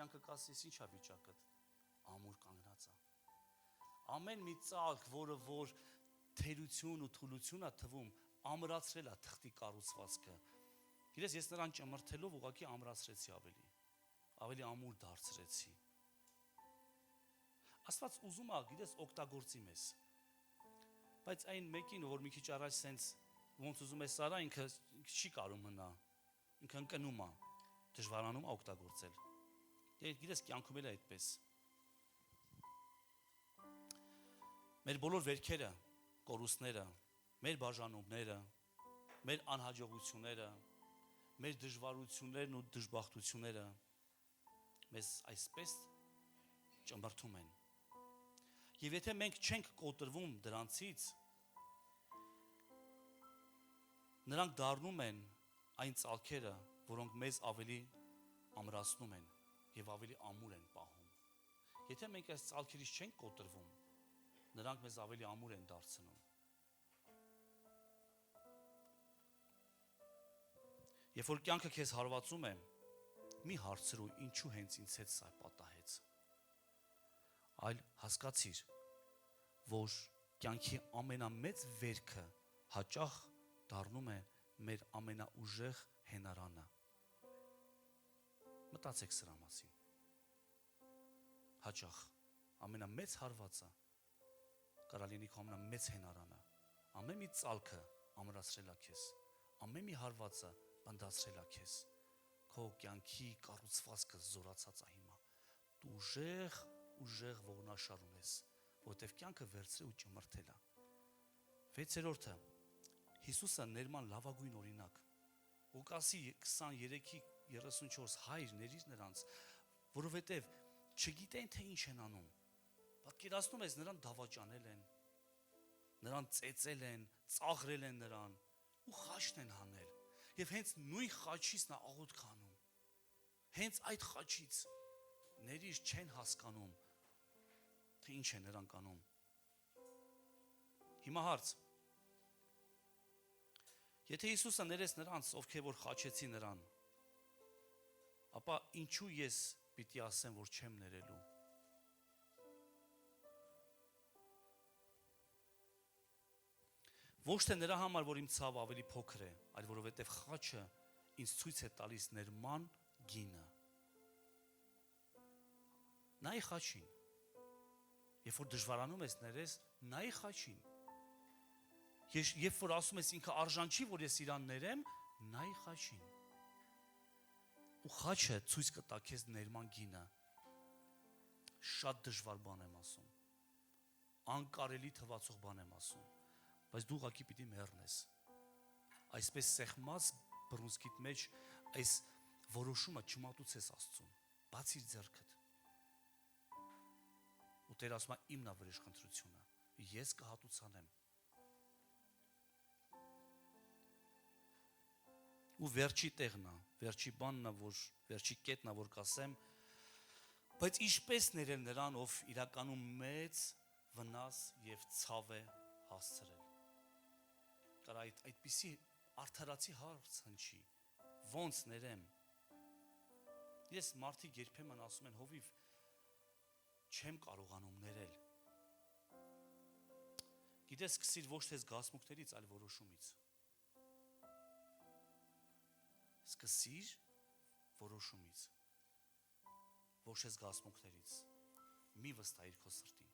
կյանքը կասես ինչ է վիճակդ, ամուր կանգնած է։ Ամեն մի ծալք, որը որ թերություն ու թուլություն է թվում, ամրացրել է թղթի կառուցվածքը։ Գիտես, ես նրան ճմրթելով ուղղակի ամրացրեցի ավելի ամուր դարձրեցի։ Աստված ուզում է, գիտես, օգտագործի մեզ։ Բայց այն մեկին, որ մի քիչ առաջ սենց ոնց ուզում է սարա, ինքը չի կարող մնա։ Ինքը ընկնում է, դժվարանում է օգտագործել։ Գիտես, կյանքում էլ է այդպես։ Մեր բոլոր վերքերը, կորուստները, մեր բաժանումները, մեր անհաջողությունները, մեր դժվարություններն ու դժբախտությունները մեզ այսպես ճմրթում են։ Եվ եթե մենք չենք կոտրվում դրանցից, նրանք դառնում են այն ծալքերը, որոնք մեզ ավելի ամրացնում են եւ ավելի ամուր են պահում։ Եթե մենք այս ծալքերից չենք կոտրվում, նրանք մեզ ավելի ամուր են դարձնում։ Երբ որ կյանքը քեզ հարվածում է, մի հարցրու ինչու հենց ինձ հետ սա պատահեց։ Այլ հասկացիր, որ կյանքի ամենամեծ վերքը հաճախ դառնում է մեր ամենաուժեղ հենարանը։ Մտածեք սրա մասին։ Հաճախ ամենամեծ հարվածը կարա լինի քո ամենամեծ հենարանը։ Ամեն մի ծալքը ամրացրել է քեզ, ամեն մի հարվածը բնդացրել է քեզ, քո կյանքի կառուցվածքը զորացած է հիմա։ Դու ուժեղ ողնաշար ունես, որովհետև կյանքը վերցրել ու ճմրթել է։ 6-րդը Հիսուսը ներման լավագույն օրինակ։ Ղուկասի 23:34 հայր ներիր նրանց, որովհետև չգիտեն թե ինչ են անում։ Պատկերացնում ես, նրան դավաճանել են, նրան ծեծել են, ծաղրել են նրան ու խաչն են հանել։ Եվ հենց նույն խաչից նա աղոթք անում։ Հենց այդ խաչից ներիր չեն հասկանում, թե ինչ է նրանք անում։ Հիմա հարց. եթե Հիսուսը ներեց նրանց, ովքեր որ խաչեցին նրան, ապա ինչու ես պիտի ասեմ, որ չեմ ներելու։ Ոչ թե նրա համար, որ իմ ցավը ավելի փոքր է, այլ որովհետև խաչը ինձ ցույց է տալիս ներման գինը։ Նայ խաչին։ Երբ որ դժվարանում ես ներես, նայ խաչին։ Երբ որ ասում ես ինքը արժան չի, որ ես իրան ներեմ, նայ խաչին։ Ու խաչը ցույց կտա քեզ ներման գինը։ Շատ դժվար բան եմ ասում։ Անկարելի թվացող բան եմ ասում, բայց դու ուղղակի պիտի մեռնես։ Այսպես սեղմած բռունցքիդ մեջ այս որոշումը չմատուցես Աստծուն, բացիր ձեռքդ։ Ու Տեր ասում է իմն է վրեժխնդրությունը, ես կհատուցանեմ։ Ու վերջի տեղն է, վերջի բանն է, վերջի կետն է, որ կասեմ, բայց ինչպես ներել նրան, ով իրականում մեծ վնաս եւ ցավ է հասցրել։ Կարա այդպիսի արդարացի հարց հնչի, ոնց ներեմ։ Ես մարդիկ երբեմն ասում են, հովիվ չեմ կարողանում ներել։ Գիտես, սկսիր ոչ թե զգացմունքներից, այլ որոշումից։ Սկսիր որոշումից, ոչ թե զգացմունքներից։ Մի վստահիր քո սրտին։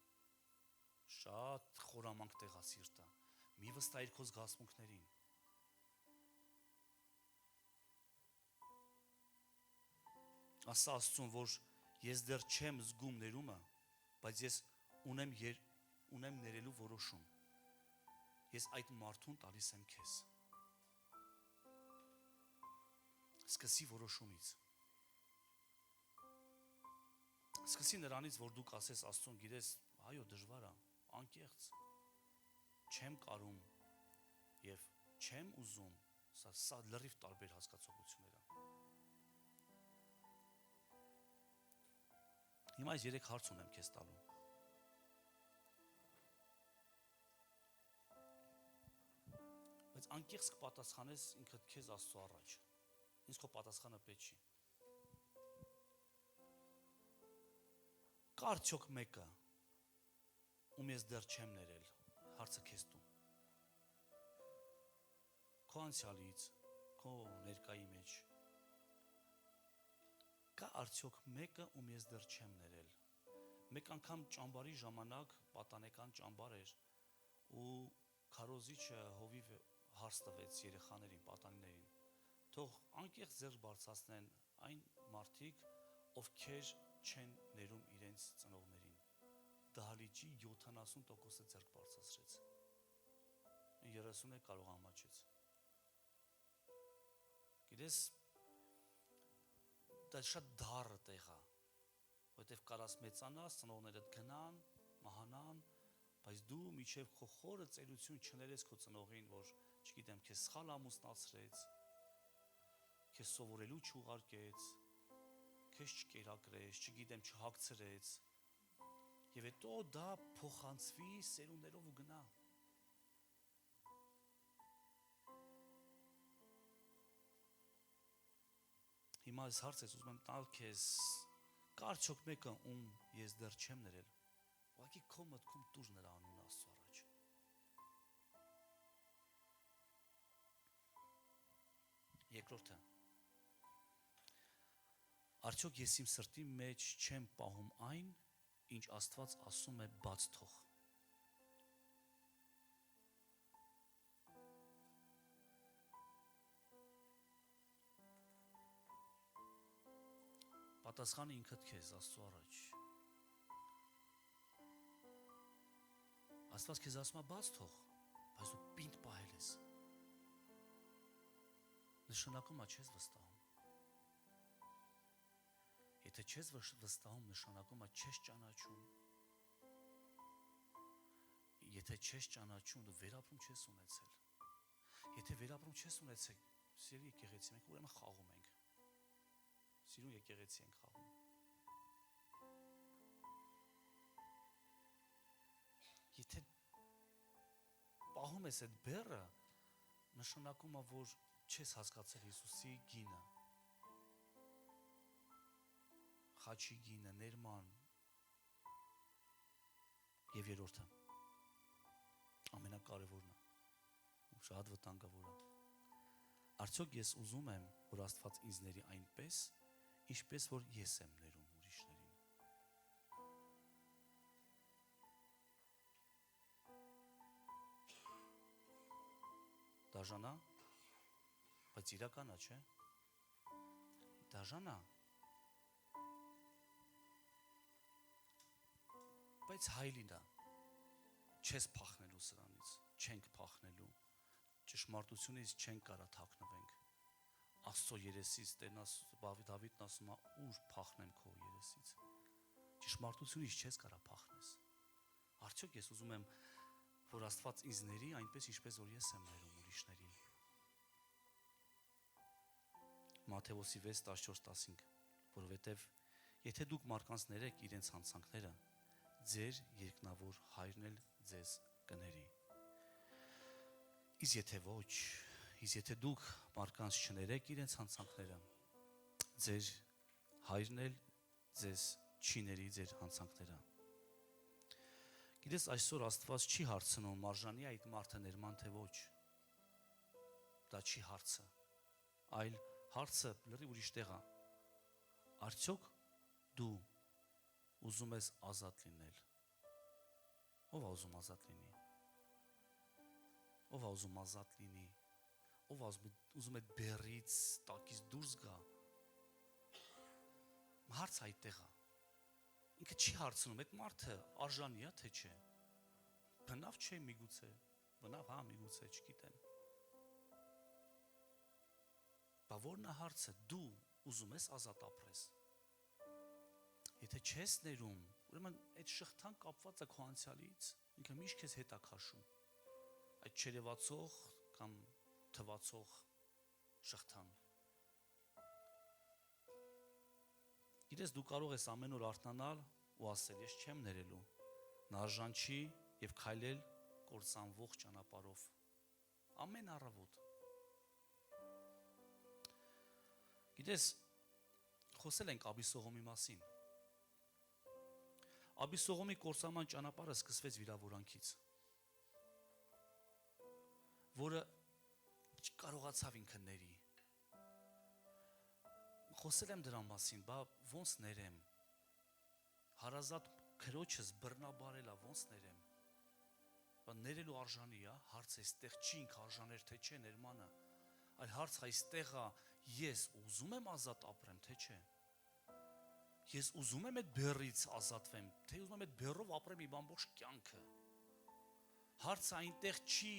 Շատ խորամանկ տեղ է սիրտը։ Մի վստահիր քո զգացմունքներին։ Ասա Աստծուն, որ ես դեռ չեմ զգում ներումը, բայց ես ունեմ ներելու որոշում։ Ես այդ մարդուն տալիս եմ քեզ։ Սկսի որոշումից։ Սկսի նրանից, որ դու կասես Աստծուն, գիտես, այո, դժվար է, անկեղծ, չեմ կարում եւ չեմ ուզում, սա լրիվ տարբեր հասկացողություններ են։ Հիմա այս 3 հարց ունեմ քեզ տալու։ Բայց անկեղծ կպատասխանես ինքդ քեզ Աստծո առաջ։ Ինձ քո պատասխանը պետք չի։ Կա արդյոք մեկը, ում ես դեռ չեմ ներել, հարցը քեզ տու։ Քո անցյալից, քո ներկայի մեջ։ Կա արդյոք մեկը, ում ես դեռ չեմ ներել։ Մեկ անգամ ճամբարի ժամանակ պատանեկան ճամբար էր ու քարոզիչը հովիվ հարց տվեց երեխաներին, պատանիներին։ Թող անկեղծ ձեռք բարձրացնեն այն մարդիկ, ովքեր չեն ներում իրենց ծնողներին։ Դահլիճի 70%-ը ձեռք բարձրացրեց։ 30-ը կարող ամաչեց։ Գիտես, դա շատ դառը տեղ է, որովհետև կարաս մեծանաս, ծնողներդ գնան, մահանան, բայց դու միջև քո խորը ծերություն չներես քո ծնողին, որ, չգիտեմ, քեզ սխալ ամուսնացրեց, քեզ սովորելու չուղարկեց, քեզ չկերակրեց, չգիտեմ, չհագցրեց, եւ հետո դա փոխանցվի սերունդերով ու գնա։ Հիմա այս հարցը ուզում եմ տալ քեզ, կա արդյոք մեկը, ում ես դեռ չեմ ներել, ուղղակի քո մտքում տուր նրա անունը Աստծո առաջ։ Երկրորդը, արդյոք ես իմ սրտի մեջ չեմ պահում այն, ինչ Աստված ասում է բաց թող։ Պատասխանը ինքդ քեզ Աստծո առաջ։ Աստված քեզ ասում է բաց թող, բայց դու պինդ պահել ես։ Նշանակում է չես վստահում։ Եթե չես վստահում, նշանակում է չես ճանաչում։ Եթե չես ճանաչում, դու վերապրում չես ունեցել։ Եթե վերապրում չես ունեցել, սիրելի եկեղեցի, մենք ուրեմն խաղում ենք։ Սիրուն եկեղեցի ենք խաղում։ Եթե պահում ես այդ բեռը, նշանակում է, որ չես հասկացել Հիսուսի գինը։ Խաչի գինը, ներման։ Եվ երրորդը, ամենակարևորն է, շատ վտանգավորը։ Արդյոք ես ուզում եմ, որ Աստված ինձ ների այնպես, ինչպես որ ես եմ ներում ուրիշներին։ Դաժանա, բայց իրական է, չէ՞։ Դաժանա, բայց հայլին է, չես փախնելու սրանից, չենք փախնելու, ճշմարտությունից չենք կարա թաքնվենք, Աստծո երեսից, Դավիթն ասում է, ուր փախնեմ քո երեսից, ճշմարտությունից չես կարա փախնես, արդյոք ես ուզում եմ, որ Աստված ինձ ների այնպես, ինչպես որ ես եմ ներում ուրիշներին։ Մատթեոս 6:14-15, որովհետև եթե դուք մարդկանց ներեք իրենց հանցանքները, ձեր երկնավոր հայրն էլ ձեզ կների։ Իսկ եթե ոչ, իսկ եթե դուք մարդկանց չներեք իրենց հանցանքները, ձեր հայրն էլ ձեզ չի ների ձեր հանցանքները։ Գիտես, այսօր Աստված չի հարցնում արժանի այդ մարդը ներման թե ոչ։ Դա չի հարցը, այլ հարցը լրիվ ուրիշ տեղ է։ Արդյոք դու ուզում ես ազատ լինել։ Ո՞վ է ուզում ազատ լինի։ Ո՞վ է ուզում ազատ լինի։ Ո՞վ է ուզում այդ բեռից տակից դուրս գա։ Հարցը այդտեղ է։ Ինքը չի հարցնում, այդ մարդը արժանի է թե չէ։ Բնավ չէ միգուցե, բնավ հա միգուցե, չգիտեմ։ Բա որն է հարցը, դու ուզում ես ազատ ապրես։ Եթե չես ներում, ուրեմն այդ շղթան կապված է քո անցյալից, ինքը միշտ քեզ հետ է քաշում։ Այդ չերևացող կամ թվացող շղթան։ Գիտես, դու կարող ես ամեն օր արթնանալ ու ասել, ես չեմ ներելու, նա արժան չի եւ քայլել կործանվող ճանապարհով։ Ամեն առավոտ։ Գիտես, խոսել ենք Աբիսողոմի մասին։ Աբիսողոմի կործանման ճանապարհը սկսվեց վիրավորանքից, որը չկարողացավ ինքը ների։ Խոսել եմ դրա մասին, բա ոնց ներեմ։ Հարազատ քրոջս բռնաբարել է, ոնց ներեմ։ Բա ներելու արժանի է, հարցը այստեղ չի ինքը արժաներ թե չէ ներմանը, այլ հարցը այստեղ է, ես ուզում եմ ազատ ապրեմ, թե չէ։ Ես ուզում եմ այդ բեռից ազատվեմ, թե ուզում եմ այդ բեռով ապրեմ իմ ամբողջ կյանքը։ Հարցը այնտեղ չի,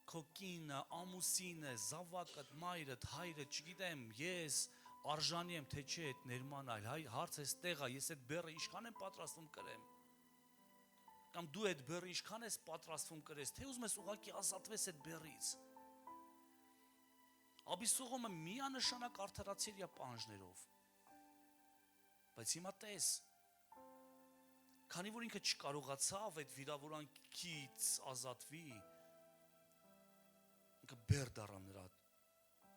քո կինը, ամուսինը, զավակդ, մայրդ, հայրդ, չգիտեմ, ես արժանի եմ թե չէ այդ ներման, այլ հարցը այստեղ է, ես այդ բեռը ինչքան եմ պատրաստվում կրեմ։ Կամ դու այդ բեռը ինչքան ես պատրաստվում կրես, թե ուզում ես ուղղակի ազատվես այդ բեռից։ Աբիսողոմը միանշանակ արդարացել է պահանջներով։ Բայց հիմա տես, քանի որ ինքը չկարողացավ այդ վիրավորանքից ազատվի, ինքը բեռ դառավ նրա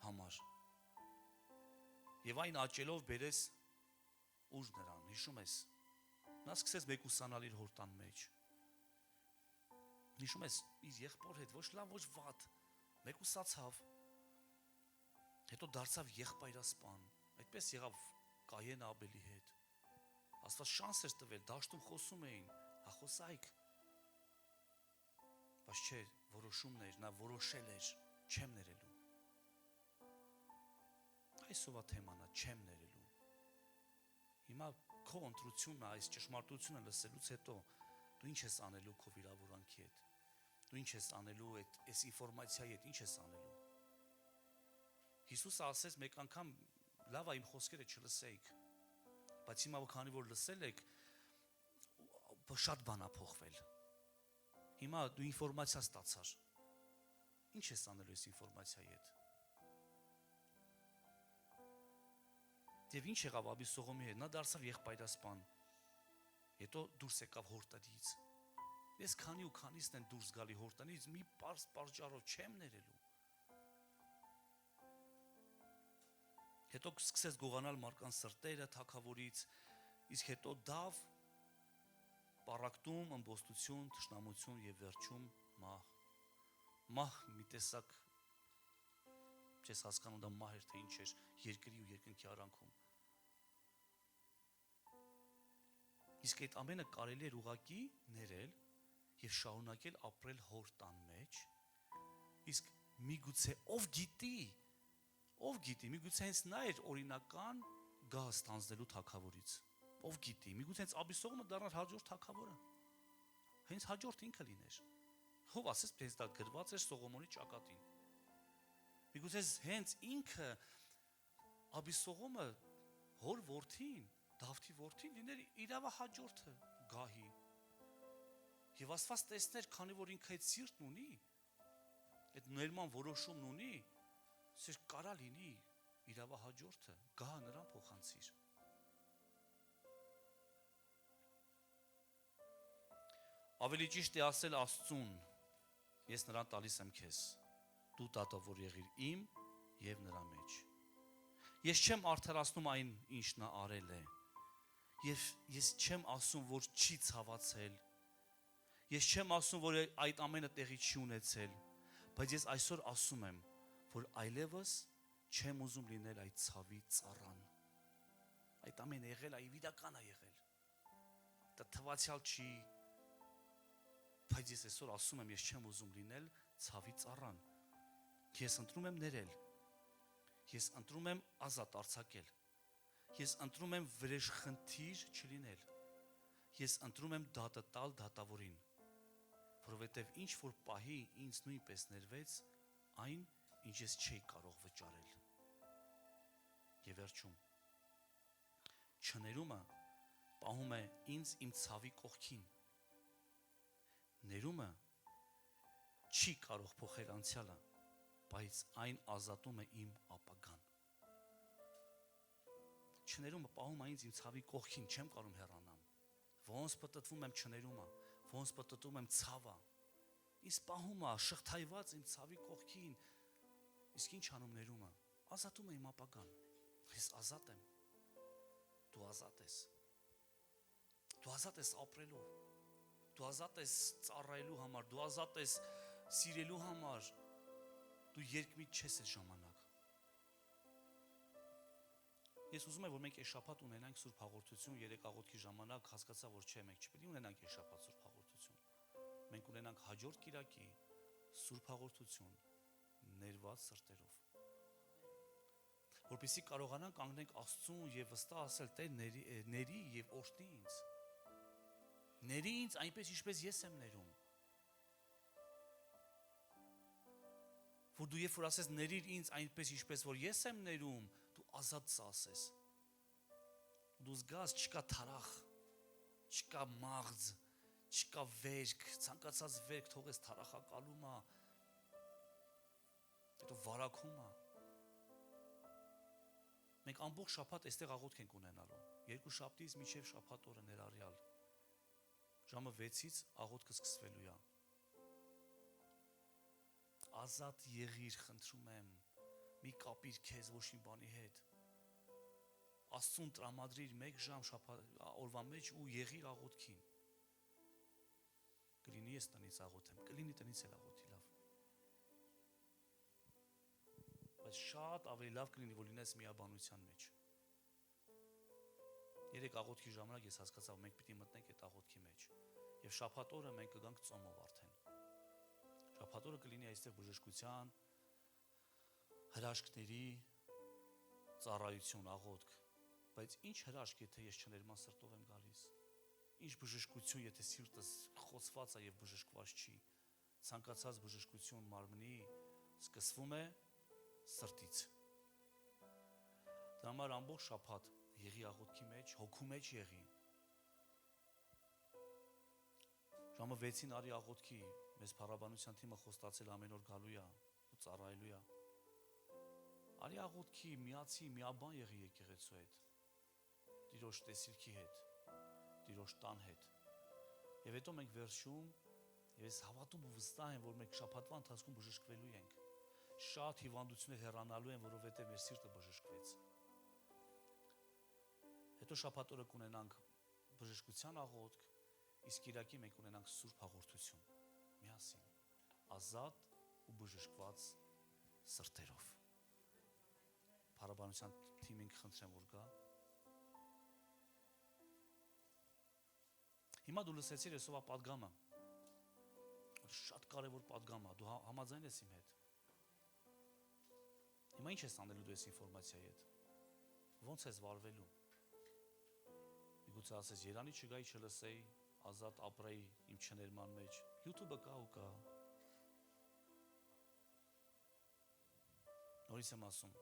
համար։ Եվ այն աճելով բերես ուժ նրան, հիշում ես։ Նա սկսեց մեկուսանալ իր հորտան մեջ։ Հիշում ես, իր եղբոր հետ ոչ լավ, ոչ վատ, մեկուսացավ։ Հետո դարձավ եղբայրասպան, այդպես եղավ Կայեն Աբելի հետ։ Աստված շանս էր տվել, դաշտում խոսում էին, հախոսայք։ Բայց չէ, որոշումն էր, նա որոշել էր, չեմ ներելու։ Այսօվա թեման է, չեմ ներելու։ Հիմա քո ընտրությունն է, այս ճշմարտությունը լսելուց հետո դու ինչ ես անելու քո վիրավորանքի հետ։ Դու ինչ ես անելու այս ինֆորմացիայի հետ, ինչ ես անելու։ Հիսուսը ասեց մեկ անգամ, լավ է իմ խոսքերը չլսեիք, բայց հիմա քանի որ լսել եք, շատ բան է փոխվել։ Հիմա դու ինֆորմացիա ստացար։ Ինչ ես անելու այս ինֆորմացիայի հետ։ Եվ ինչ եղավ Աբիսողոմի հետ, նա դարձավ եղբայրասպան։ Հետո դուրս եկավ հորտնից։ Ես քանի ու քանիսն են դուրս գալի հորտնից, մի պարզ պատճառով չեմ ներելու։ Հետո սկսեց գողանալ մարդկանց սրտերը թագավորից, իսկ հետո դավ, պառակտում, ըմբոստություն, թշնամություն եւ վերջում մահ։ Մահ մի տեսակ չես հասկանում դա մահ էր թե ինչ էր երկրի ու երկնքի արանքում։ Իսկ այդ ամենը կարելի էր ուղակի ներել եւ շարունակել ապրել հոր տան մեջ։ Իսկ միգուցե ով գիտի, միգուցե հենց նա էր օրինական գահ ստանձնելու թագավորից։ Ով գիտի, միգուցե հենց Աբիսողոմը դառնար հաջորդ թագավորը։ Հենց հաջորդ ինքը լիներ։ Ով ասես պես դա գրված էր Սողոմոնի ճակատին։ Միգուցե հենց ինքը Աբիսողոմը հոր որդին, Դավթի որդին լիներ իրավահաջորդը գահի։ Եվ Աստված տեսներ, քանի որ ինքը այդ սիրտն ունի, այդ ներման որոշումն ունի, սեր կարա լինի իրավահաջորդը, գահը նրան փոխանցիր։ Ավելի ճիշտ է ասել Աստծուն, ես նրան տալիս եմ քեզ, դու դատավոր եղիր իմ եւ նրա մեջ։ Ես չեմ արդարացնում այն, ինչ նա արել է, եւ ես չեմ ասում, որ չի ցավացել, ես չեմ ասում, որ այդ ամենը տեղի չի ունեցել, բայց ես այսօր ասում եմ, որ այլևս չեմ ուզում լինել այդ ցավի ծառան։ Այդ ամենը եղել է, իրական է եղել։ Դա թվացial չի, բայց ես այսօր ասում եմ, ես չեմ ուզում լինել ցավի ծառան։ Ես ընտրում եմ ներել։ Ես ընտրում եմ ազատ արձակել։ Ես ընտրում եմ վրեժխնդիր չլինել։ Ես ընտրում եմ դատը տալ դատավորին, որովհետև ինչ որ պահի ինձ նույնպես ներվեց այն, ինչ ես չէի կարող վճարել։ Եվ վերջում չներումը պահում է ինձ իմ ցավի կողքին։ Ներումը չի կարող փոխել անցյալը, բայց այն ազատում է իմ ապագան։ Չներումը պահում է ինձ իմ ցավի կողքին, չեմ կարող հեռանամ։ Ոնց պատտվում եմ չներումը, ոնց պատտվում եմ ցավը։ Ինձ պահում է շղթայված իմ ցավի կողքին։ Իսկ ինչ անում ներումը։ Ազատում է իմ ապագան։ Ես ազատ եմ։ Դու ազատ ես։ Դու ազատ ես ապրելու։ Դու ազատ ես ծառայելու համար, դու ազատ ես սիրելու համար։ Դու երկմիտ չես այս ժամանակ։ Ես ուզում եմ, որ մենք այս շաբաթ ունենանք Սուրբ Հաղորդություն, երեք աղոթքի ժամանակ հասկացա, որ չէ, մենք չպետք է ունենանք այս շաբաթ Սուրբ Հաղորդություն։ Մենք ունենանք հաջորդ կիրակի Սուրբ Հաղորդություն ներված սրտերով։ Որպեսզի կարողանանք կանգնենք Աստծուն եւ վստահ ասել, Տեր, ների եւ օրհնի ինձ։ Ների ինձ այնպես, ինչպես ես եմ ներում։ Որ դու երբ որ ասես ներիր ինձ այնպես, ինչպես որ ես եմ ներում, դու ազատ ասես։ Դու զգաս չկա թարախ, չկա մաղձ, չկա վերք, ցանկացած վերք թողես թարախակալումա, հետո վարակումա։ Մենք ամբողջ շաբաթ այստեղ աղոթք ենք ունենալու։ Երկու շաբթից մինչև շաբաթ օրը ներառյալ։ Ժամը 6-ից աղոթքը սկսվելու է։ Ազատ եղիր, խնդրում եմ, մի կապիր քեզ ոչ մի բանի հետ։ Աստծուն տրամադրիր 1 ժամ օրվա մեջ ու եղիր աղոթքին։ Կլինի ես տնից աղոթեմ, կլինի տնից էլ աղոթի լավ։ Բայց շատ ավելի լավ կլինի, որ լինես միաբանության մեջ։ Երեք աղոթքի ժամանակ ես հասկացա, որ մենք պիտի մտնենք այդ աղոթքի մեջ։ Եվ շաբաթ օրը մենք կգանք ծոմով արդեն։ Շաբաթ օրը կլինի այստեղ բժշկության, հրաշքների, ծառայություն, աղոթք, բայց ինչ հրաշք, եթե ես չներման սրտով եմ գալիս, ինչ բժշկություն, եթե սիրտս խոցված է եւ բժշկված չի, ցանկացած բժշկություն մարմնի սկսվում է սրտից։ Դա համար ամբողջ շաբաթ եղի աղոթքի մեջ, հոգու մեջ եղի։ Ժամը 6-ին արի աղոթքի, մեզ փառաբանության թիմը խոստացել ամեն օր գալու է ու ծառայելու է։ Արի աղոթքի, միացի, միաբան եղի եկեղեցու հետ, Տիրոջ տեսիլքի հետ, Տիրոջ տան հետ։ Եվ հետո մենք վերջում, եւ ես հավատում ու վստահ եմ, որ մենք շաբաթվա ընթացքում բժշկվելու ենք։ Շատ հիվանդություններ հեռանալու են, որովհետեւ մեր սիրտը բժշկվեց։ Հետո շաբաթ օրը կունենանք բժշկության աղոթք, իսկ Կիրակի մենք ունենանք սուրբ հաղորդություն։ Միասին, ազատ ու բժշկված սրտերով։ Փառաբանության թիմին խնդրեմ, որ գա։ Հիմա դու լսեցիր այսօրվա պատգամը։ Շատ կարևոր պատգամ է, դու համաձայն ես իմ հետ։ Հիմա ինչ ես անելու դու այս ինֆորմացիայի հետ։ Ոնց ես վարվելու։ Միգուցե ասես Երանի չգայի չլսեի, ազատ ապրեի իմ չներման մեջ։ YouTube-ը կա ու կա։ Նորից եմ ասում։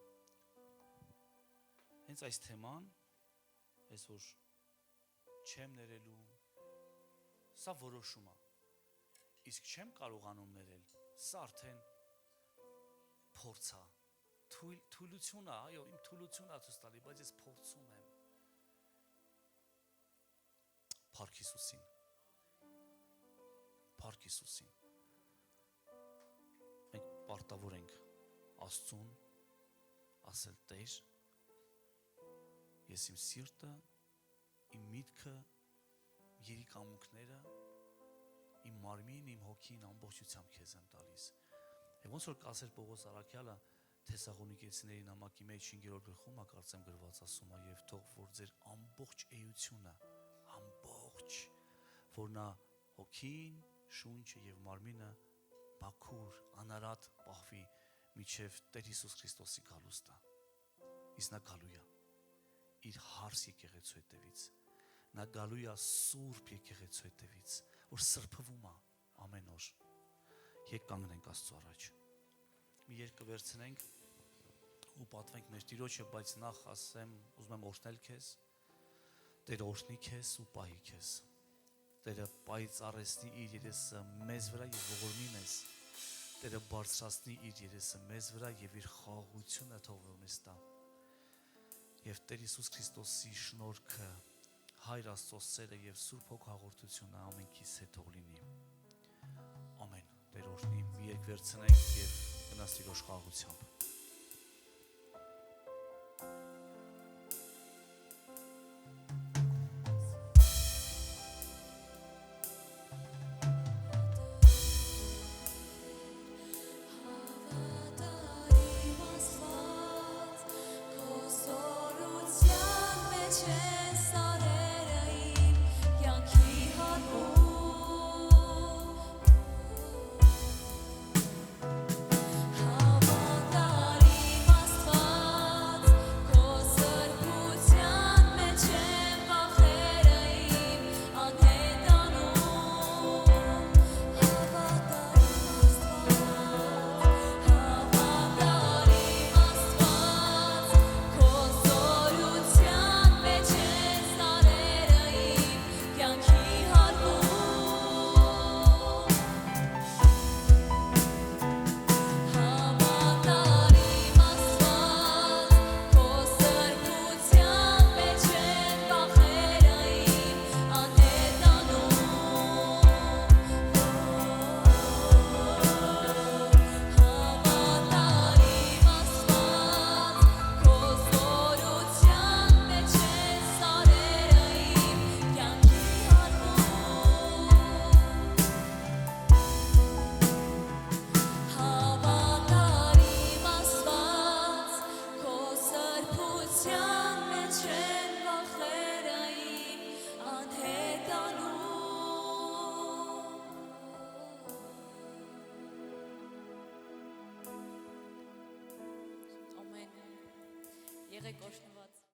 Հենց այս թեման, այսօր չեմ ներելու, սա որոշում է։ Իսկ չեմ կարողանում ներել, սա արդեն փորձ է, թույլություն է, այո, իմ թույլությունն է ցույց տալի, բայց ես փորձում եմ։ Փառք Հիսուսին։ Փառք Հիսուսին։ Մենք պարտավոր ենք Աստծուն ասել Տեր, ես իմ սիրտը, իմ միտքը, երիկամունքները, իմ մարմին, իմ հոգին ամբողջությամբ քեզ եմ տալիս։ Եվ ոնց որ կասեր Պողոս Առաքյալը Թեսաղոնիկեցիների նամակի մեջ 5-րդ գլխում կարծեմ գրված ասում է, եւ թող որ ձեր ամբողջ էությունը, ամբողջ, որ նա հոգին, շունչը եւ մարմինը բաքուր, անարատ պահվի միջև Տեր Հիսուս Քրիստոսի գալուստը։ Իսկ նա գալու է իր հարս եկեղեցու հետևից։ Նա գալու է սուրբ եկեղեցու հետևից, որ սրբվում է ամեն օր։ Եկ կանգնենք Աստծո առաջ։ Մի երգ կվերցնենք ու պատվենք մեր Տիրոջը, բայց նախ ասեմ, ուզում եմ օրհնել քեզ։ Տերը օրհնի քեզ ու պահի քեզ։ Տերը պայծառեցնի իր երեսը մեզ վրա եւ ողորմի մեզ։ Տերը բարձրացնի իր երեսը մեզ վրա եւ իր խաղաղությունը թող մեզ տա։ Եվ Տեր Հիսուս Քրիստոսի շնորհքը, Հայր Աստծո սերը եւ Սուրբ Հոգու հաղորդությունը ամենքիս հետ թող լինի։ Ամեն։ Տեր օրհնի, մի երգ վերցնենք եւ գնաս Տիրոջ խաղաղությամբ։ Եղեք օրհնված